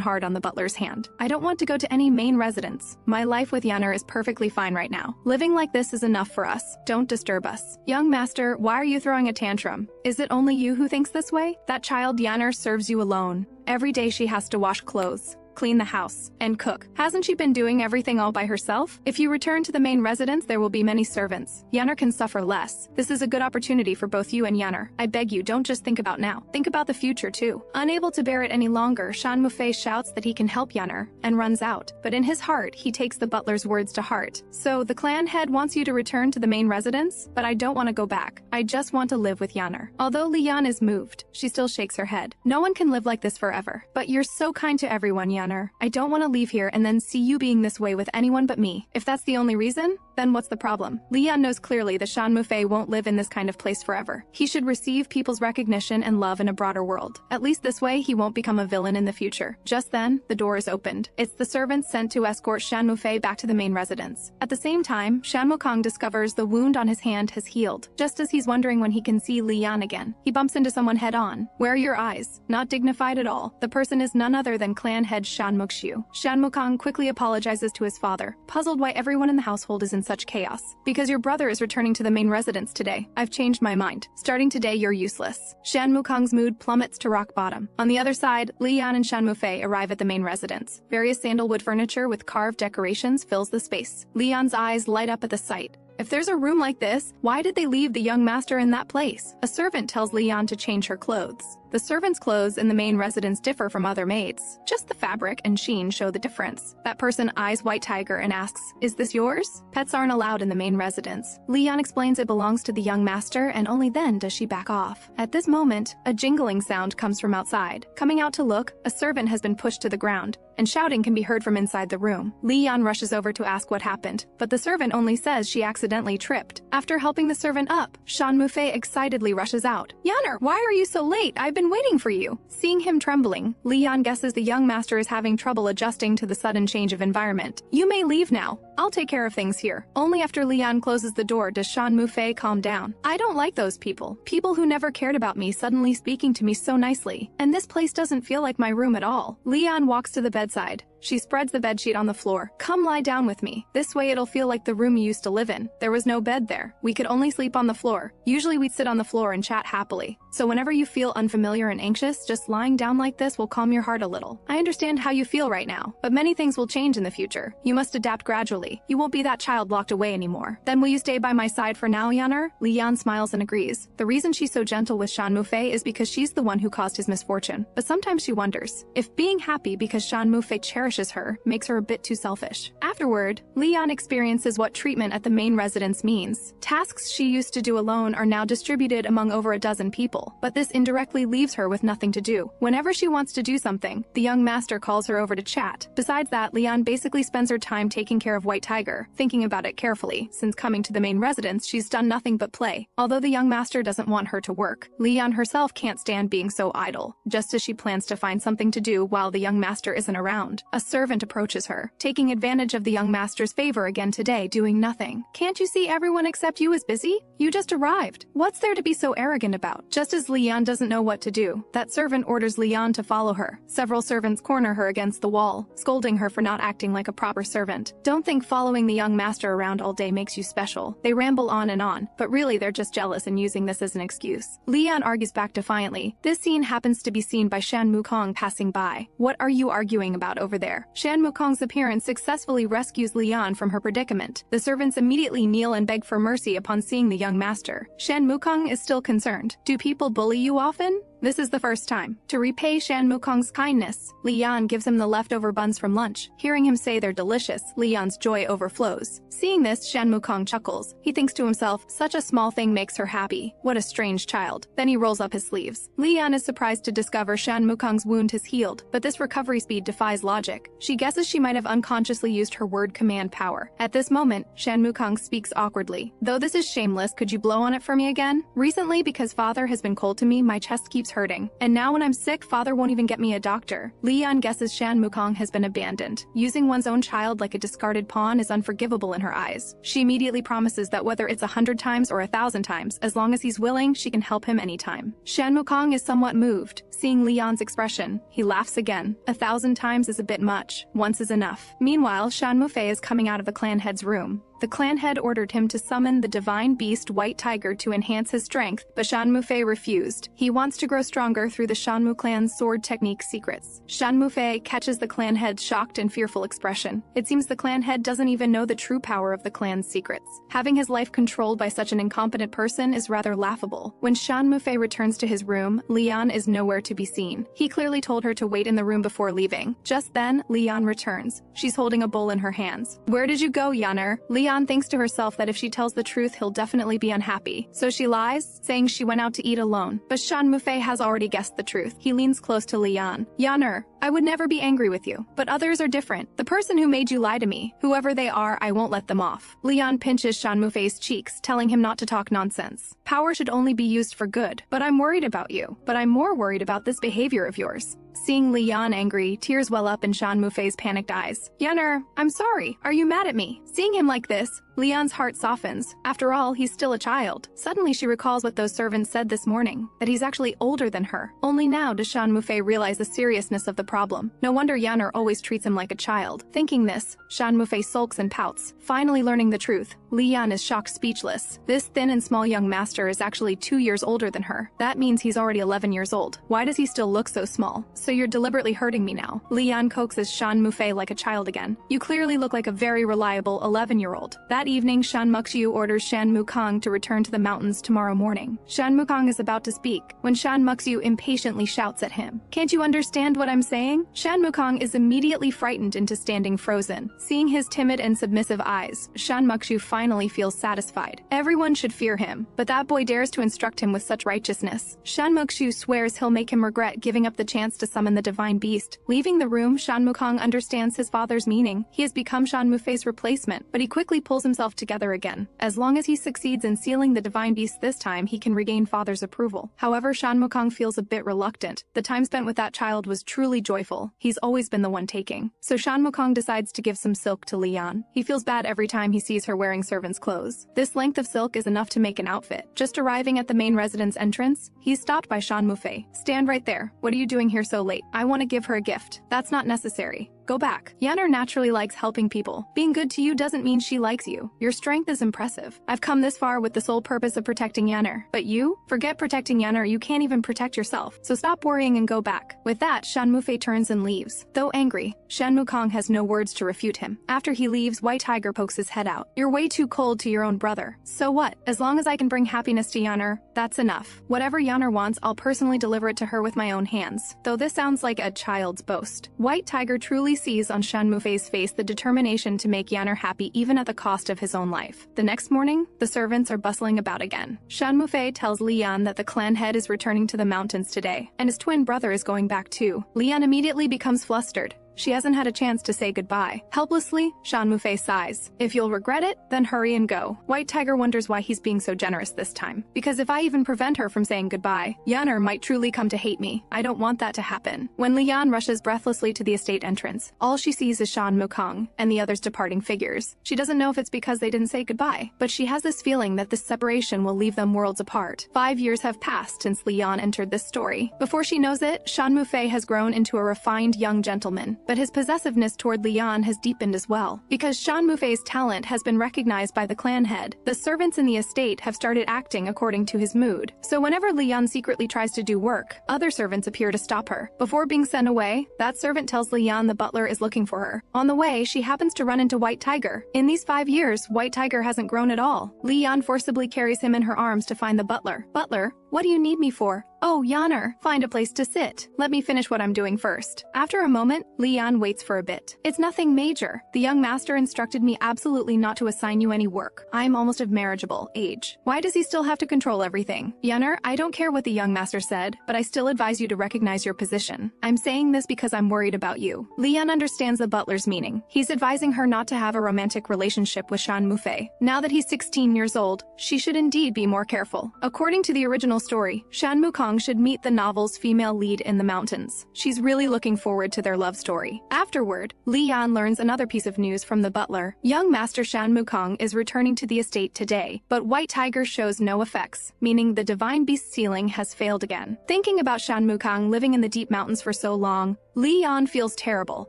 S1: hard on the butler's hand. "I don't want to go to any main residence. My life with Yanner is perfectly fine right now. Living like this is enough for us. Don't disturb us." "Young master, why are you throwing a tantrum? Is it only you who thinks this way? That child Yanner serves you alone. Every day she has to wash clothes, clean the house, and cook. Hasn't she been doing everything all by herself? If you return to the main residence, there will be many servants. Yanner can suffer less. This is a good opportunity for both you and Yanner. I beg you, don't just think about now. Think about the future, too." Unable to bear it any longer, Shan Mufei shouts that he can help Yanner, and runs out. But in his heart, he takes the butler's words to heart. "So, the clan head wants you to return to the main residence? But I don't want to go back. I just want to live with Yanner." Although Lian is moved, she still shakes her head. "No one can live like this forever. But you're so kind to everyone, Yanner. I don't want to leave here and then see you being this way with anyone but me. If that's the only reason, then what's the problem?" Lian knows clearly that Shan Mufei won't live in this kind of place forever. He should receive people's recognition and love in a broader world. At least this way, he won't become a villain in the future. Just then, the door is opened. It's the servant sent to escort Shan Mufei back to the main residence. At the same time, Shan Mukong discovers the wound on his hand has healed. Just as he's wondering when he can see Lian again, he bumps into someone head-on. "Where are your eyes?" Not dignified at all. The person is none other than clan head Shan Muxiu. Shan Mukong quickly apologizes to his father, puzzled why everyone in the household is in such chaos. "Because your brother is returning to the main residence today. I've changed my mind. Starting today, you're useless." Shan Mukong's mood plummets to rock bottom. On the other side, Lian and Shan Mufei arrive at the main residence. Various sandalwood furniture with carved decorations fills the space. Lian's eyes light up at the sight. If there's a room like this, why did they leave the young master in that place? A servant tells Lian to change her clothes. The servant's clothes in the main residence differ from other maids. Just the fabric and sheen show the difference. That person eyes White Tiger and asks, "Is this yours?" Pets aren't allowed in the main residence. Lian explains it belongs to the young master, and only then does she back off. At this moment, a jingling sound comes from outside. Coming out to look, a servant has been pushed to the ground, and shouting can be heard from inside the room. Lian rushes over to ask what happened, but the servant only says she accidentally tripped. After helping the servant up, Shan Mufei excitedly rushes out. "Yanner, why are you so late? I've been waiting for you." Seeing him trembling, Lian guesses the young master is having trouble adjusting to the sudden change of environment. "You may leave now." I'll take care of things here. Only after Leon closes the door does Shan Mufei calm down. I don't like those people. People who never cared about me suddenly speaking to me so nicely. And this place doesn't feel like my room at all. Leon walks to the bedside. She spreads the bedsheet on the floor. Come lie down with me. This way it'll feel like the room you used to live in. There was no bed there. We could only sleep on the floor. Usually we'd sit on the floor and chat happily. So whenever you feel unfamiliar and anxious, just lying down like this will calm your heart a little. I understand how you feel right now, but many things will change in the future. You must adapt gradually. You won't be that child locked away anymore. Then will you stay by my side for now, Yaner? Leon smiles and agrees. The reason she's so gentle with Shan Mufei is because she's the one who caused his misfortune. But sometimes she wonders if being happy because Shan Mufei cherishes her makes her a bit too selfish. Afterward, Leon experiences what treatment at the main residence means. Tasks she used to do alone are now distributed among over a dozen people, but this indirectly leaves her with nothing to do. Whenever she wants to do something, the young master calls her over to chat. Besides that, Leon basically spends her time taking care of White Tiger, thinking about it carefully. Since coming to the main residence, she's done nothing but play. Although the young master doesn't want her to work, Leon herself can't stand being so idle, just as she plans to find something to do while the young master isn't around. A servant approaches her, taking advantage of the young master's favor again today, doing nothing. Can't you see everyone except you is busy? You just arrived. What's there to be so arrogant about? Just as Leon doesn't know what to do, that servant orders Leon to follow her. Several servants corner her against the wall, scolding her for not acting like a proper servant. Don't think following the young master around all day makes you special. They ramble on, but really they're just jealous and using this as an excuse. Leon argues back defiantly. This scene happens to be seen by Shan Mukong passing by. What are you arguing about over there? Shan Mukong's appearance successfully rescues Leon from her predicament. The servants immediately kneel and beg for mercy upon seeing the young master. Shan Mukong is still concerned. Do people bully you often? This is the first time. To repay Shan Mukong's kindness, Leon gives him the leftover buns from lunch. Hearing him say they're delicious, Leon's joy overflows. Seeing this, Shan Mukong chuckles. He thinks to himself, such a small thing makes her happy. What a strange child. Then he rolls up his sleeves. Leon is surprised to discover Shan Mukong's wound has healed, but this recovery speed defies logic. She guesses she might have unconsciously used her word command power. At this moment, Shan Mukong speaks awkwardly. Though this is shameless, could you blow on it for me again? Recently, because father has been cold to me, my chest keeps hurting. And now when I'm sick, father won't even get me a doctor. Leon guesses Shan Mukong has been abandoned. Using one's own child like a discarded pawn is unforgivable in her eyes. She immediately promises that whether it's 100 times or 1,000 times, as long as he's willing, she can help him anytime. Shan Mukong is somewhat moved. Seeing Leon's expression, he laughs again. 1,000 times is a bit much. Once is enough. Meanwhile, Shan Mufei is coming out of the clan head's room. The clan head ordered him to summon the divine beast White Tiger to enhance his strength, but Shan Mufei refused. He wants to grow stronger through the Shanmu clan's sword technique secrets. Shan Mufei catches the clan head's shocked and fearful expression. It seems the clan head doesn't even know the true power of the clan's secrets. Having his life controlled by such an incompetent person is rather laughable. When Shan Mufei returns to his room, Leon is nowhere to be seen. He clearly told her to wait in the room before leaving. Just then, Leon returns. She's holding a bowl in her hands. Where did you go, Yaner? Leon thinks to herself that if she tells the truth, he'll definitely be unhappy. So she lies, saying she went out to eat alone. But Shan Mufei has already guessed the truth. He leans close to Leon. Yaner, I would never be angry with you, but others are different. The person who made you lie to me, whoever they are, I won't let them off. Leon pinches Shan Mufei's cheeks, telling him not to talk nonsense. Power should only be used for good. But I'm worried about you. But I'm more worried about this behavior of yours. Seeing Leon angry, tears well up in Shan Mufei's panicked eyes. Yaner, I'm sorry. Are you mad at me? Seeing him like this, Leon's heart softens. After all, he's still a child. Suddenly she recalls what those servants said this morning, that he's actually older than her. Only now does Shan Mufei realize the seriousness of the problem. No wonder Yaner always treats him like a child. Thinking this, Shan Mufei sulks and pouts. Finally learning the truth, Leon is shocked speechless. This thin and small young master is actually 2 years older than her. That means he's already 11 years old. Why does he still look so small? So you're deliberately hurting me now. Leon coaxes Shan Mufei like a child again. You clearly look like a very reliable 11-year-old. That evening, Shan Mukxiu orders Shan Mukong to return to the mountains tomorrow morning. Shan Mukong is about to speak when Shan Mukxiu impatiently shouts at him. Can't you understand what I'm saying? Shan Mukong is immediately frightened into standing frozen. Seeing his timid and submissive eyes, Shan Mukxiu finally feels satisfied. Everyone should fear him, but that boy dares to instruct him with such righteousness. Shan Mukxiu swears he'll make him regret giving up the chance to summon the divine beast. Leaving the room, Shan Mukong understands his father's meaning. He has become Shan Mufei's replacement, but he quickly pulls himself together again. As long as he succeeds in sealing the divine beast this time, he can regain father's approval. However, Shan Mukong feels a bit reluctant. The time spent with that child was truly joyful. He's always been the one taking. So Shan Mukong decides to give some silk to Lian. He feels bad every time he sees her wearing servant's clothes. This length of silk is enough to make an outfit. Just arriving at the main residence entrance, he's stopped by Shan Mufei. "Stand right there. What are you doing here so late? I want to give her a gift." "That's not necessary. Go back." Yaner naturally likes helping people. Being good to you doesn't mean she likes you. Your strength is impressive. I've come this far with the sole purpose of protecting Yaner. But you? Forget protecting Yaner, you can't even protect yourself. So stop worrying and go back. With that, Shan Mufei turns and leaves. Though angry, Shan Mukong has no words to refute him. After he leaves, White Tiger pokes his head out. "You're way too cold to your own brother." "So what? As long as I can bring happiness to Yaner, that's enough. Whatever Yaner wants, I'll personally deliver it to her with my own hands." Though this sounds like a child's boast, White Tiger truly sees on Shan Mufei's face the determination to make Yaner happy even at the cost of his own life. The next morning, the servants are bustling about again. Shan Mufei tells Lian that the clan head is returning to the mountains today, and his twin brother is going back too. Lian immediately becomes flustered. She hasn't had a chance to say goodbye. Helplessly, Shan Mufei sighs. "If you'll regret it, then hurry and go." White Tiger wonders why he's being so generous this time. "Because if I even prevent her from saying goodbye, Yaner might truly come to hate me. I don't want that to happen." When Lian rushes breathlessly to the estate entrance, all she sees is Shan Mukong and the others departing figures. She doesn't know if it's because they didn't say goodbye, but she has this feeling that this separation will leave them worlds apart. 5 years have passed since Lian entered this story. Before she knows it, Shan Mufei has grown into a refined young gentleman. But his possessiveness toward Lian has deepened as well. Because Shan Mufei's talent has been recognized by the clan head, the servants in the estate have started acting according to his mood. So whenever Lian secretly tries to do work, other servants appear to stop her. Before being sent away, that servant tells Lian the butler is looking for her. On the way, she happens to run into White Tiger. In these 5 years, White Tiger hasn't grown at all. Lian forcibly carries him in her arms to find the butler. "Butler, what do you need me for?" "Oh, Yaner, find a place to sit. Let me finish what I'm doing first." After a moment, Lian waits for a bit. "It's nothing major. The young master instructed me absolutely not to assign you any work. I'm almost of marriageable age. Why does he still have to control everything?" "Yaner, I don't care what the young master said, but I still advise you to recognize your position. I'm saying this because I'm worried about you." Lian understands the butler's meaning. He's advising her not to have a romantic relationship with Shan Mufei. Now that he's 16 years old, she should indeed be more careful. According to the original story, Shan Mukong should meet the novel's female lead in the mountains. She's really looking forward to their love story. Afterward, Lian learns another piece of news from the butler. Young Master Shan Mukong is returning to the estate today, but White Tiger shows no effects, meaning the divine beast sealing has failed again. Thinking about Shan Mukong living in the deep mountains for so long, Lian feels terrible.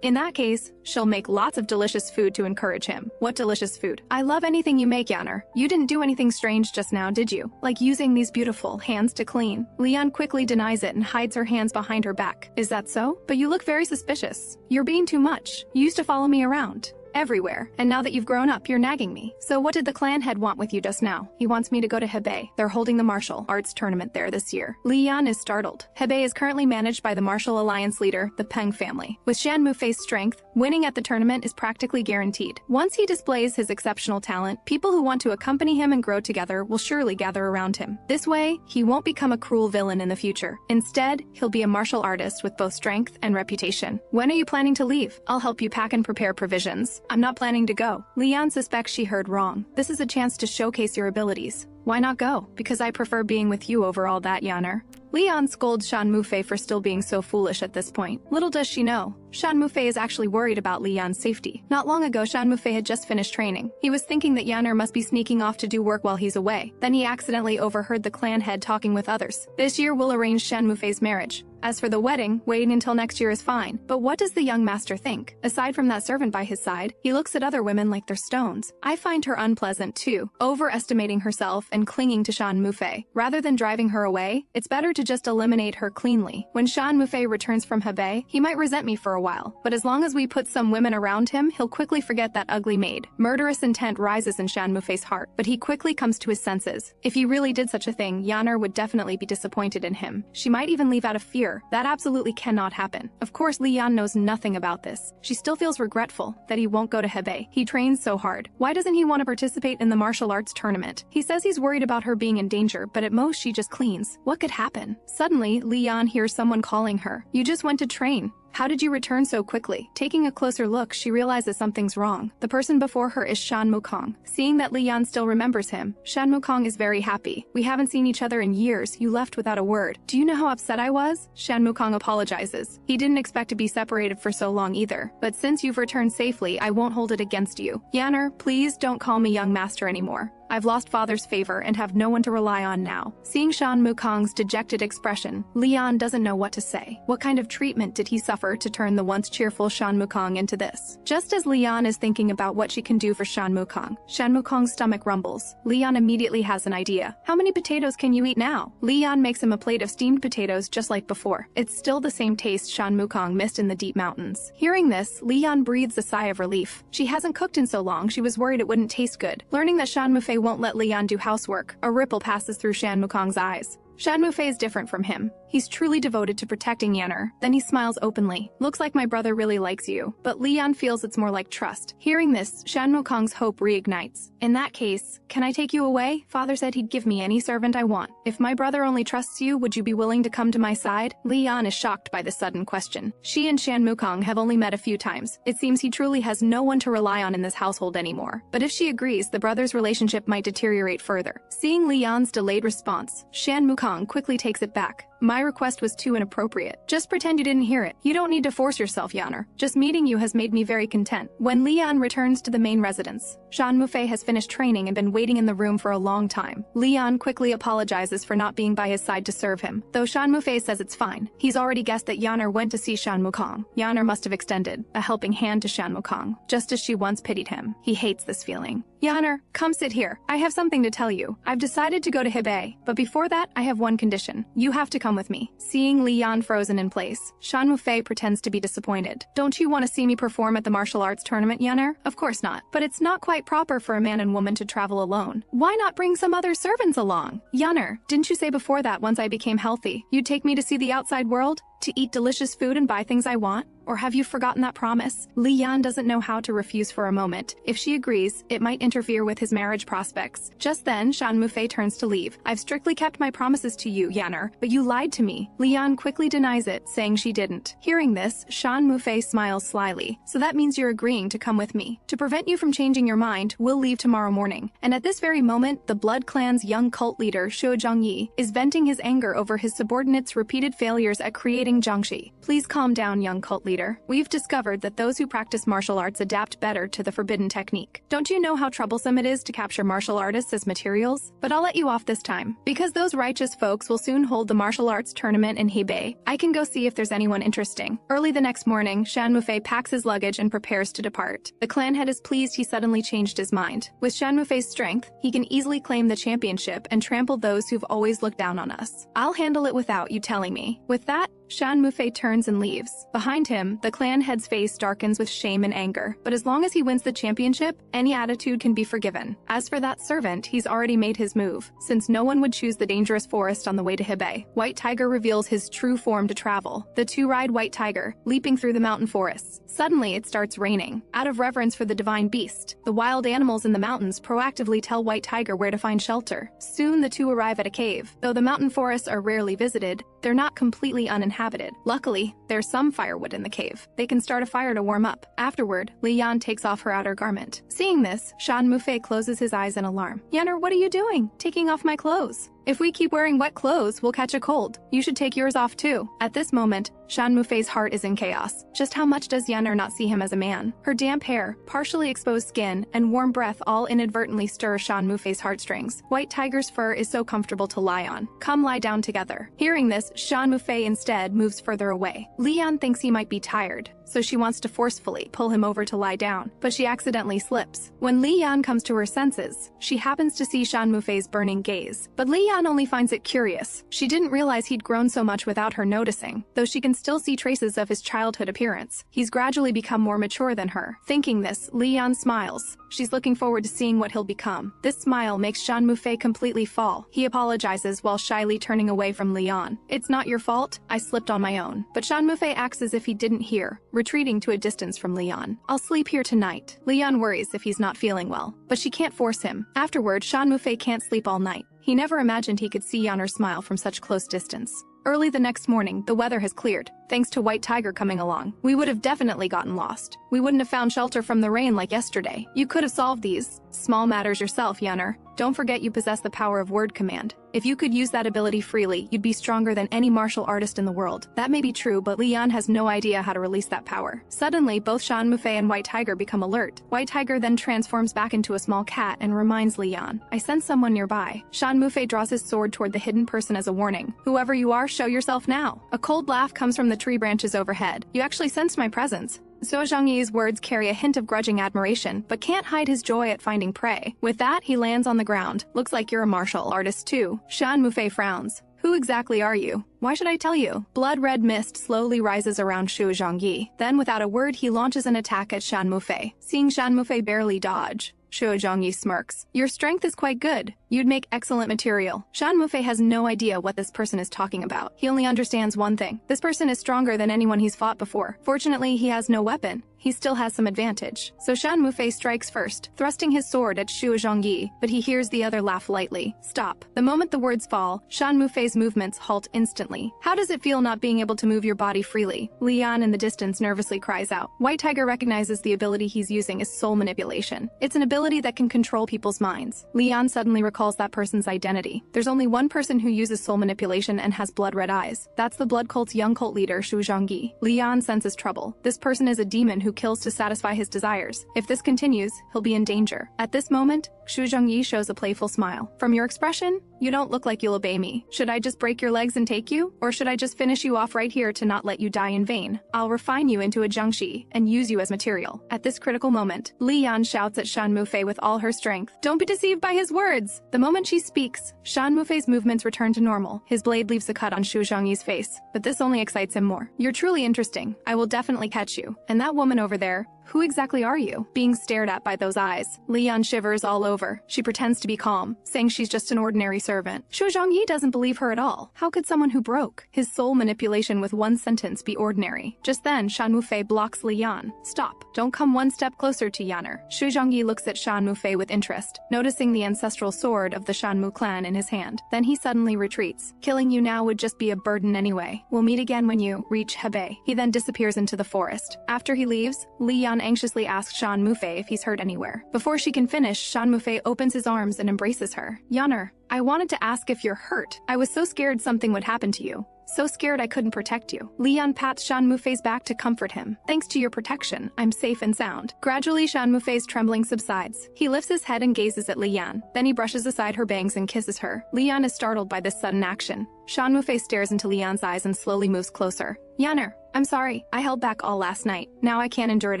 S1: In that case, she'll make lots of delicious food to encourage him. "What delicious food?" "I love anything you make, Yaner. You didn't do anything strange just now, did you? Like using these beautiful hands to clean?" Lian quickly denies it and hides her hands behind her back. "Is that so? But you look very suspicious. You're being too much. You used to follow me around everywhere, and now that you've grown up, you're nagging me. So what did the clan head want with you just now?" "He wants me to go to Hebei. They're holding the martial arts tournament there this year." Lian is startled. Hebei is currently managed by the martial alliance leader, the Peng family. With Shan Mufei's strength, winning at the tournament is practically guaranteed. Once he displays his exceptional talent, people who want to accompany him and grow together will surely gather around him. This way, he won't become a cruel villain in the future. Instead, he'll be a martial artist with both strength and reputation. "When are you planning to leave? I'll help you pack and prepare provisions." "I'm not planning to go." Lian suspects she heard wrong. "This is a chance to showcase your abilities." "Why not go?" "Because I prefer being with you over all that, Yaner." Lian scolds Shan Mufei for still being so foolish at this point. Little does she know, Shan Mufei is actually worried about Lian's safety. Not long ago, Shan Mufei had just finished training. He was thinking that Yaner must be sneaking off to do work while he's away. Then he accidentally overheard the clan head talking with others. "This year we'll arrange Shan Mufei's marriage. As for the wedding, waiting until next year is fine." But what does the young master think? Aside from that servant by his side, he looks at other women like they're stones. I find her unpleasant too, overestimating herself and clinging to Shan Mufei. Rather than driving her away, it's better to just eliminate her cleanly. When Shan Mufei returns from Hebei, he might resent me for a while, but as long as we put some women around him, he'll quickly forget that ugly maid. Murderous intent rises in Shan Mufei's heart, but he quickly comes to his senses. If he really did such a thing, Yaner would definitely be disappointed in him. She might even leave out of fear here. That absolutely cannot happen. Of course, Li Yan knows nothing about this. She still feels regretful that he won't go to Hebei. He trains so hard. Why doesn't he want to participate in the martial arts tournament? He says he's worried about her being in danger, but at most she just cleans. What could happen? Suddenly, Li Yan hears someone calling her. You just went to train. How did you return so quickly? Taking a closer look, she realizes something's wrong. The person before her is Shan Mufei. Seeing that Li Yan still remembers him, Shan Mufei is very happy. We haven't seen each other in years. You left without a word. Do you know how upset I was? Shan Mufei apologizes. He didn't expect to be separated for so long either. But since you've returned safely, I won't hold it against you. Yanner, please don't call me young master anymore. I've lost father's favor and have no one to rely on now. Seeing Shan Mufei's dejected expression, Li Yan doesn't know what to say. What kind of treatment did he suffer to turn the once cheerful Shan Mufei into this? Just as Li Yan is thinking about what she can do for Shan Mufei's stomach rumbles. Li Yan immediately has an idea. How many potatoes can you eat now? Li Yan makes him a plate of steamed potatoes just like before. It's still the same taste Shan Mufei missed in the deep mountains. Hearing this, Li Yan breathes a sigh of relief. She hasn't cooked in so long, she was worried it wouldn't taste good. Learning that Shan Mufei won't let Li Yan do housework, a ripple passes through Shan Mufei's eyes. Shan Mufei is different from him. He's truly devoted to protecting Yanner. Then he smiles openly. Looks like my brother really likes you. But Li Yan feels it's more like trust. Hearing this, Shan Mufei's hope reignites. In that case, can I take you away? Father said he'd give me any servant I want. If my brother only trusts you, would you be willing to come to my side? Li Yan is shocked by this sudden question. She and Shan Mufei have only met a few times. It seems he truly has no one to rely on in this household anymore. But if she agrees, the brothers' relationship might deteriorate further. Seeing Li Yan's delayed response, Shan Mufei quickly takes it back. My request was too inappropriate. Just pretend you didn't hear it. You don't need to force yourself, Yanner. Just meeting you has made me very content. When Li Yan returns to the main residence, Shan Mufei has finished training and been waiting in the room for a long time. Li Yan quickly apologizes for not being by his side to serve him, though Shan Mufei says it's fine. He's already guessed that Yanner went to see Shan Mufei. Yanner must have extended a helping hand to Shan Mufei, just as she once pitied him. He hates this feeling. Yanner, come sit here. I have something to tell you. I've decided to go to Hebei, but before that, I have one condition. You have to come with me. Seeing Li Yan frozen in place, Shan Mufei pretends to be disappointed. Don't you want to see me perform at the martial arts tournament, Yanner? Of course not. But it's not quite proper for a man and woman to travel alone. Why not bring some other servants along? Yanner, didn't you say before that once I became healthy, you'd take me to see the outside world? To eat delicious food and buy things I want? Or have you forgotten that promise? Li Yan doesn't know how to refuse for a moment. If she agrees, it might interfere with his marriage prospects. Just then, Shan Mufei turns to leave. I've strictly kept my promises to you, Yanner, but you lied to me. Li Yan quickly denies it, saying she didn't. Hearing this, Shan Mufei smiles slyly. So that means you're agreeing to come with me. To prevent you from changing your mind, we'll leave tomorrow morning. And at this very moment, the Blood Clan's young cult leader, Shuo Zhongyi, is venting his anger over his subordinates' repeated failures at creating Jiangxi. Please calm down, young cult leader. We've discovered that those who practice martial arts adapt better to the forbidden technique. Don't you know how troublesome it is to capture martial artists as materials? But I'll let you off this time. Because those righteous folks will soon hold the martial arts tournament in Hebei, I can go see if there's anyone interesting. Early the next morning, Shan Mufei packs his luggage and prepares to depart. The clan head is pleased he suddenly changed his mind. With Shan Mufei's strength, he can easily claim the championship and trample those who've always looked down on us. I'll handle it without you telling me. With that, Shan Mufei turns and leaves. Behind him, the clan head's face darkens with shame and anger. But as long as he wins the championship, any attitude can be forgiven. As for that servant, he's already made his move. Since no one would choose the dangerous forest on the way to Hebei, White Tiger reveals his true form to travel. The two ride White Tiger, leaping through the mountain forests. Suddenly, it starts raining. Out of reverence for the divine beast, the wild animals in the mountains proactively tell White Tiger where to find shelter. Soon, the two arrive at a cave. Though the mountain forests are rarely visited, they're not completely uninhabited. Luckily, there's some firewood in the cave. They can start a fire to warm up. Afterward, Li Yan takes off her outer garment. Seeing this, Shan Mufei closes his eyes in alarm. Yanner, what are you doing? Taking off my clothes. If we keep wearing wet clothes, we'll catch a cold. You should take yours off too. At this moment, Shan Mufei's heart is in chaos. Just how much does Yanner not see him as a man? Her damp hair, partially exposed skin, and warm breath all inadvertently stir Shan Mufei's heartstrings. White Tiger's fur is so comfortable to lie on. Come lie down together. Hearing this, Shan Mufei instead moves further away. Li Yan thinks he might be tired, so she wants to forcefully pull him over to lie down, but she accidentally slips. When Li Yan comes to her senses, she happens to see Shan Mufei's burning gaze, but Li Yan only finds it curious. She didn't realize he'd grown so much without her noticing, though she can still see traces of his childhood appearance. He's gradually become more mature than her. Thinking this, Li Yan smiles. She's looking forward to seeing what he'll become. This smile makes Shan Mufei completely fall. He apologizes while shyly turning away from Li Yan. "It's not your fault, I slipped on my own." But Shan Mufei acts as if he didn't hear, retreating to a distance from Li Yan. "I'll sleep here tonight." Li Yan worries if he's not feeling well, but she can't force him. Afterward, Shan Mufei can't sleep all night. He never imagined he could see Yaner smile from such close distance. Early the next morning, the weather has cleared, thanks to White Tiger coming along. We would have definitely gotten lost. We wouldn't have found shelter from the rain like yesterday. You could have solved these small matters yourself, Yaner. Don't forget you possess the power of word command. If you could use that ability freely, you'd be stronger than any martial artist in the world. That may be true, but Li Yan has no idea how to release that power. Suddenly, both Shan Mufei and White Tiger become alert. White Tiger then transforms back into a small cat and reminds Li Yan, "I sense someone nearby." Shan Mufei draws his sword toward the hidden person as a warning. "Whoever you are, show yourself now." A cold laugh comes from the tree branches overhead. "You actually sensed my presence." So Zhangyi's words carry a hint of grudging admiration, but can't hide his joy at finding prey. With that, he lands on the ground. "Looks like you're a martial artist too." Shan Mufei frowns. "Who exactly are you? Why should I tell you?" Blood-red mist slowly rises around Shu Zhangyi. Then, without a word, he launches an attack at Shan Mufei. Seeing Shan Mufei barely dodge, Shu Zhangyi smirks. "Your strength is quite good. You'd make excellent material." Shan Mufei has no idea what this person is talking about. He only understands one thing. This person is stronger than anyone he's fought before. Fortunately, he has no weapon. He still has some advantage. So Shan Mufei strikes first, thrusting his sword at Shu Zhangyi, but he hears the other laugh lightly. "Stop." The moment the words fall, Shan Mufei's movements halt instantly. "How does it feel not being able to move your body freely?" Li Yan in the distance nervously cries out. White Tiger recognizes the ability he's using is soul manipulation. It's an ability that can control people's minds. Li Yan suddenly recalls that person's identity. There's only one person who uses soul manipulation and has blood-red eyes. That's the blood cult's young cult leader, Shu Zhangyi. Li Yan senses trouble. This person is a demon who kills to satisfy his desires. If this continues, he'll be in danger. At this moment, Shu Zhangyi shows a playful smile. "From your expression, you don't look like you'll obey me. Should I just break your legs and take you? Or should I just finish you off right here to not let you die in vain? I'll refine you into a jiangshi and use you as material." At this critical moment, Li Yan shouts at Shan Mufei with all her strength. "Don't be deceived by his words!" The moment she speaks, Shan Mufei's movements return to normal. His blade leaves a cut on Shu Zhangyi's face, but this only excites him more. "You're truly interesting. I will definitely catch you. And that woman over there, who exactly are you?" Being stared at by those eyes, Li Yan shivers all over. She pretends to be calm, saying she's just an ordinary servant. Shu Zhangyi doesn't believe her at all. How could someone who broke his soul manipulation with one sentence be ordinary? Just then, Shan Mufei blocks Li Yan. "Stop. Don't come one step closer to Yaner." Shu Zhangyi looks at Shan Mufei with interest, noticing the ancestral sword of the Shanmu clan in his hand. Then he suddenly retreats. "Killing you now would just be a burden anyway. We'll meet again when you reach Hebei." He then disappears into the forest. After he leaves, Li Yan anxiously asks Shan Mufei if he's hurt anywhere. Before she can finish, Shan Mufei opens his arms and embraces her. "Yaner, I wanted to ask if you're hurt. I was so scared something would happen to you. So scared I couldn't protect you." Li Yan pats Shan Mufei's back to comfort him. "Thanks to your protection, I'm safe and sound." Gradually, Shan Mufei's trembling subsides. He lifts his head and gazes at Li Yan. Then he brushes aside her bangs and kisses her. Li Yan is startled by this sudden action. Shan Mufei stares into Li Yan's eyes and slowly moves closer. "Yaner, I'm sorry. I held back all last night. Now I can't endure it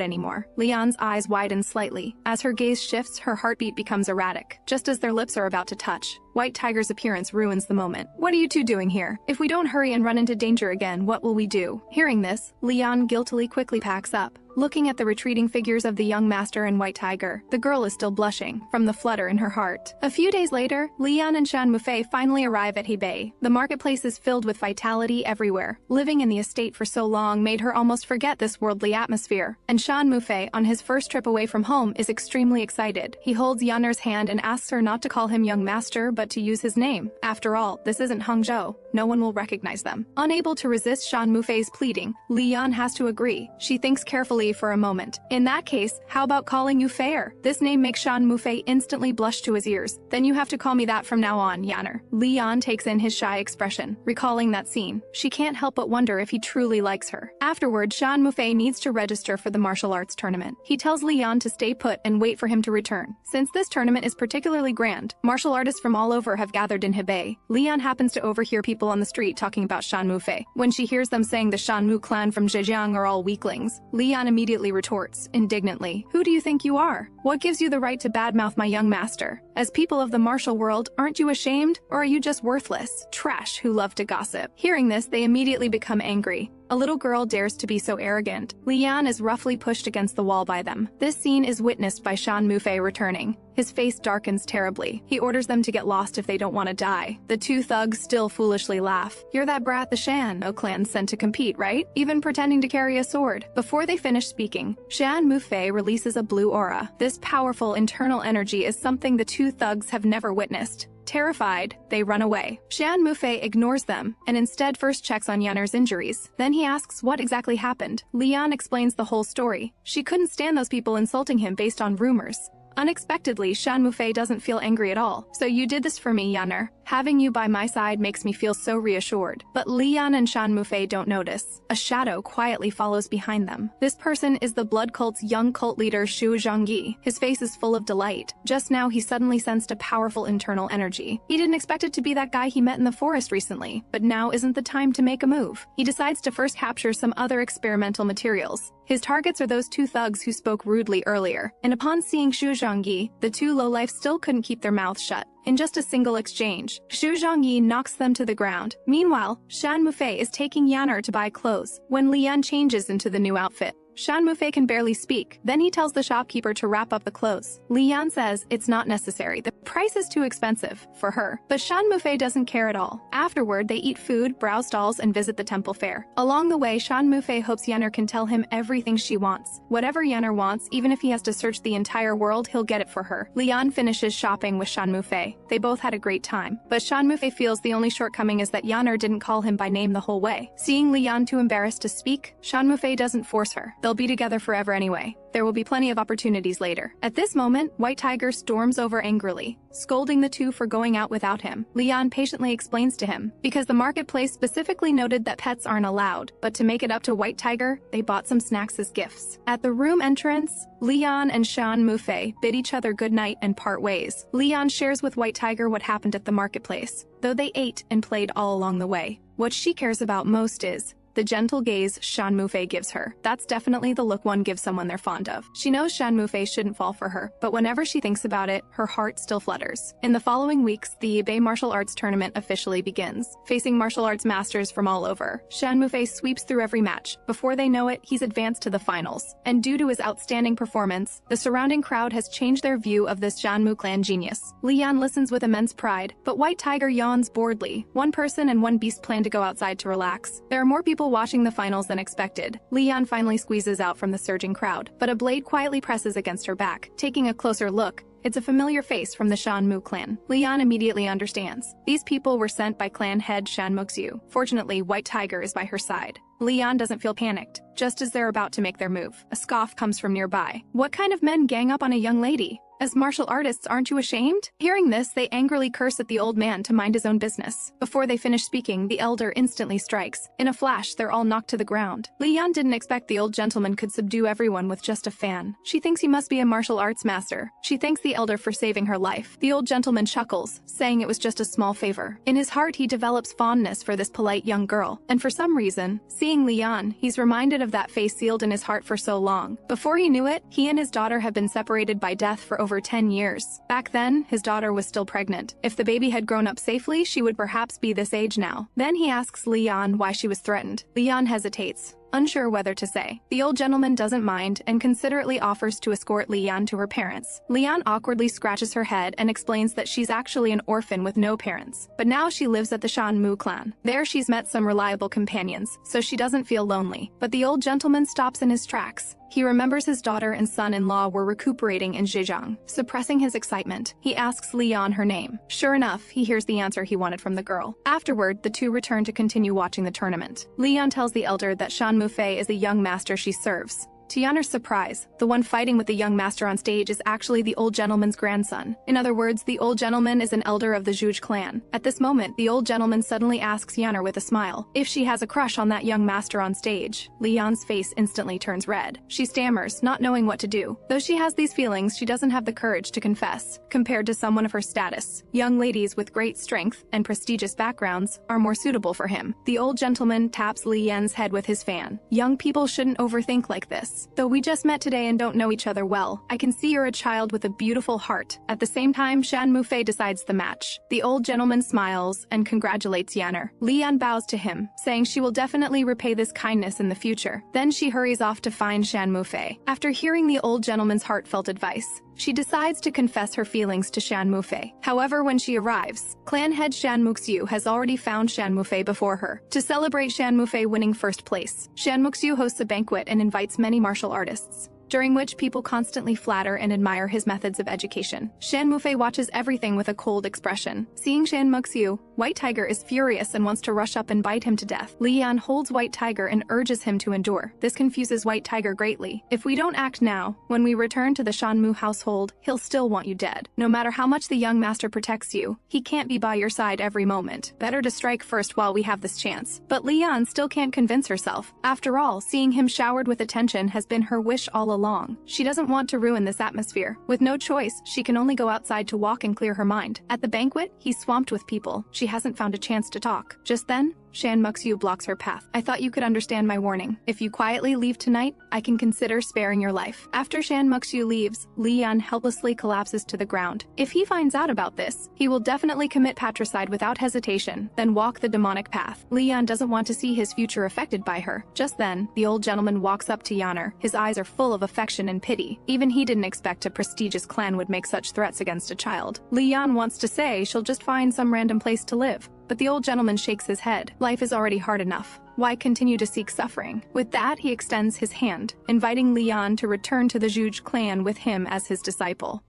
S1: anymore." Li Yan's eyes widen slightly. As her gaze shifts, her heartbeat becomes erratic. Just as their lips are about to touch, White Tiger's appearance ruins the moment. "What are you two doing here? If we don't hurry and run into danger again, what will we do?" Hearing this, Li Yan guiltily quickly packs up. Looking at the retreating figures of the young master and White Tiger, the girl is still blushing from the flutter in her heart. A few days later, Li Yan and Shan Mufei finally arrive at Hebei. The marketplace is filled with vitality everywhere. Living in the estate for so long made her almost forget this worldly atmosphere. And Shan Mufei, on his first trip away from home, is extremely excited. He holds Yaner's hand and asks her not to call him young master, but to use his name. After all, this isn't Hangzhou. No one will recognize them. Unable to resist Shan Mufei's pleading, Li Yan has to agree. She thinks carefully eerily for a moment. In that case, how about calling you Fair? This name makes Shan Mufei instantly blush to his ears. Then you have to call me that from now on, Yanner. Leon takes in his shy expression, recalling that scene. She can't help but wonder if he truly likes her. Afterward, Shan Mufei needs to register for the martial arts tournament. He tells Leon to stay put and wait for him to return. Since this tournament is particularly grand, martial artists from all over have gathered in Hebei. Leon happens to overhear people on the street talking about Shan Mufei. When she hears them saying the Shan Mu clan from Zhejiang are all weaklings, Leon immediately retorts, indignantly, "Who do you think you are? What gives you the right to badmouth my young master? As people of the martial world, aren't you ashamed? Or are you just worthless? Trash who love to gossip." Hearing this, they immediately become angry. A little girl dares to be so arrogant. Leon is roughly pushed against the wall by them. This scene is witnessed by Shan Mufei returning. His face darkens terribly. He orders them to get lost if they don't want to die. The two thugs still foolishly laugh. "You're that brat the Shan clan sent to compete, right? Even pretending to carry a sword." Before they finish speaking, Shan Mufei releases a blue aura. This powerful internal energy is something the two thugs have never witnessed. Terrified, they run away. Shan Mufei ignores them and instead first checks on Yanner's injuries. Then he asks what exactly happened. Leon explains the whole story. She couldn't stand those people insulting him based on rumors. Unexpectedly, Shan Mufei doesn't feel angry at all. "So you did this for me, Yanner. Having you by my side makes me feel so reassured." But Leon and Shan Mufei don't notice. A shadow quietly follows behind them. This person is the blood cult's young cult leader Shu Zhongyi. His face is full of delight. Just now he suddenly sensed a powerful internal energy. He didn't expect it to be that guy he met in the forest recently, but now isn't the time to make a move. He decides to first capture some other experimental materials. His targets are those two thugs who spoke rudely earlier, and upon seeing Shu Zhongyi, the two lowlifes still couldn't keep their mouths shut. In just a single exchange, Shu Zhongyi knocks them to the ground. Meanwhile, Shan Mufei is taking Yanner to buy clothes. When Lian changes into the new outfit, Shan Mufei can barely speak. Then he tells the shopkeeper to wrap up the clothes. Lian says it's not necessary. The price is too expensive for her. But Shan Mufei doesn't care at all. Afterward, they eat food, browse stalls, and visit the temple fair. Along the way, Shan Mufei hopes Yanner can tell him everything she wants. Whatever Yanner wants, even if he has to search the entire world, he'll get it for her. Lian finishes shopping with Shan Mufei. They both had a great time. But Shan Mufei feels the only shortcoming is that Yanner didn't call him by name the whole way. Seeing Lian too embarrassed to speak, Shan Mufei doesn't force her. They'll be together forever anyway. There will be plenty of opportunities later. At this moment, White Tiger storms over angrily, scolding the two for going out without him. Leon patiently explains to him, because the marketplace specifically noted that pets aren't allowed, but to make it up to White Tiger, they bought some snacks as gifts. At the room entrance, Leon and Shan Mufei bid each other goodnight and part ways. Leon shares with White Tiger what happened at the marketplace, though they ate and played all along the way. What she cares about most is the gentle gaze Shan Mufei gives her. That's definitely the look one gives someone they're fond of. She knows Shan Mufei shouldn't fall for her, but whenever she thinks about it, her heart still flutters. In the following weeks, the Hebei Martial Arts Tournament officially begins. Facing martial arts masters from all over, Shan Mufei sweeps through every match. Before they know it, he's advanced to the finals. And due to his outstanding performance, the surrounding crowd has changed their view of this Shan Mu clan genius. Leon listens with immense pride, but White Tiger yawns boredly. One person and one beast plan to go outside to relax. There are more people watching the finals than expected. Leon finally squeezes out from the surging crowd, but a blade quietly presses against her back. Taking a closer look, it's a familiar face from the Shan Mu clan. Leon immediately understands. These people were sent by clan head Shan Muxiu. Fortunately, White Tiger is by her side. Leon doesn't feel panicked. Just as they're about to make their move, a scoff comes from nearby. What kind of men gang up on a young lady? As martial artists, aren't you ashamed? Hearing this, they angrily curse at the old man to mind his own business. Before they finish speaking, the elder instantly strikes. In a flash, they're all knocked to the ground. Leon didn't expect the old gentleman could subdue everyone with just a fan. She thinks he must be a martial arts master. She thanks the elder for saving her life. The old gentleman chuckles, saying it was just a small favor. In his heart, he develops fondness for this polite young girl. And for some reason, seeing Leon, he's reminded of that face sealed in his heart for so long. Before he knew it, he and his daughter have been separated by death for over 10 years. Back then, his daughter was still pregnant. If the baby had grown up safely, she would perhaps be this age now. Then he asks Leon why she was threatened. Leon hesitates, unsure whether to say. The old gentleman doesn't mind and considerately offers to escort Leon to her parents. Leon awkwardly scratches her head and explains that she's actually an orphan with no parents, but now she lives at the Shan Mu clan. There she's met some reliable companions, so she doesn't feel lonely. But the old gentleman stops in his tracks. He remembers his daughter and son-in-law were recuperating in Zhejiang. Suppressing his excitement, he asks Leon her name. Sure enough, he hears the answer he wanted from the girl. Afterward, the two return to continue watching the tournament. Leon tells the elder that Shan Mufei is the young master she serves. To Yanner's surprise, the one fighting with the young master on stage is actually the old gentleman's grandson. In other words, the old gentleman is an elder of the Zhuge clan. At this moment, the old gentleman suddenly asks Yanner with a smile if she has a crush on that young master on stage. Li Yan's face instantly turns red. She stammers, not knowing what to do. Though she has these feelings, she doesn't have the courage to confess. Compared to someone of her status, young ladies with great strength and prestigious backgrounds are more suitable for him. The old gentleman taps Li Yan's head with his fan. Young people shouldn't overthink like this. Though we just met today and don't know each other well, I can see you're a child with a beautiful heart. At the same time, Shan Mufei decides the match. The old gentleman smiles and congratulates Yanner. Li Yan bows to him, saying she will definitely repay this kindness in the future. Then she hurries off to find Shan Mufei. After hearing the old gentleman's heartfelt advice, she decides to confess her feelings to Shan Mufei. However, when she arrives, clan head Shan Muxiu has already found Shan Mufei before her. To celebrate Shan Mufei winning first place, Shan Muxiu hosts a banquet and invites many martial artists, during which people constantly flatter and admire his methods of education. Shan Mufei watches everything with a cold expression. Seeing Shan Muxiu, White Tiger is furious and wants to rush up and bite him to death. Li Yan holds White Tiger and urges him to endure. This confuses White Tiger greatly. If we don't act now, when we return to the Shan Mu household, he'll still want you dead. No matter how much the young master protects you, he can't be by your side every moment. Better to strike first while we have this chance. But Li Yan still can't convince herself. After all, seeing him showered with attention has been her wish all along. She doesn't want to ruin this atmosphere. With no choice, she can only go outside to walk and clear her mind. At the banquet, he's swamped with people. She hasn't found a chance to talk. Just then, Shan Muxiu blocks her path. I thought you could understand my warning. If you quietly leave tonight, I can consider sparing your life. After Shan Muxiu leaves, Li Yan helplessly collapses to the ground. If he finds out about this, he will definitely commit patricide without hesitation, then walk the demonic path. Li Yan doesn't want to see his future affected by her. Just then, the old gentleman walks up to Yanner. His eyes are full of affection and pity. Even he didn't expect a prestigious clan would make such threats against a child. Li Yan wants to say she'll just find some random place to live, but the old gentleman shakes his head. Life is already hard enough. Why continue to seek suffering? With that, he extends his hand, inviting Li Yan to return to the Zhuge clan with him as his disciple.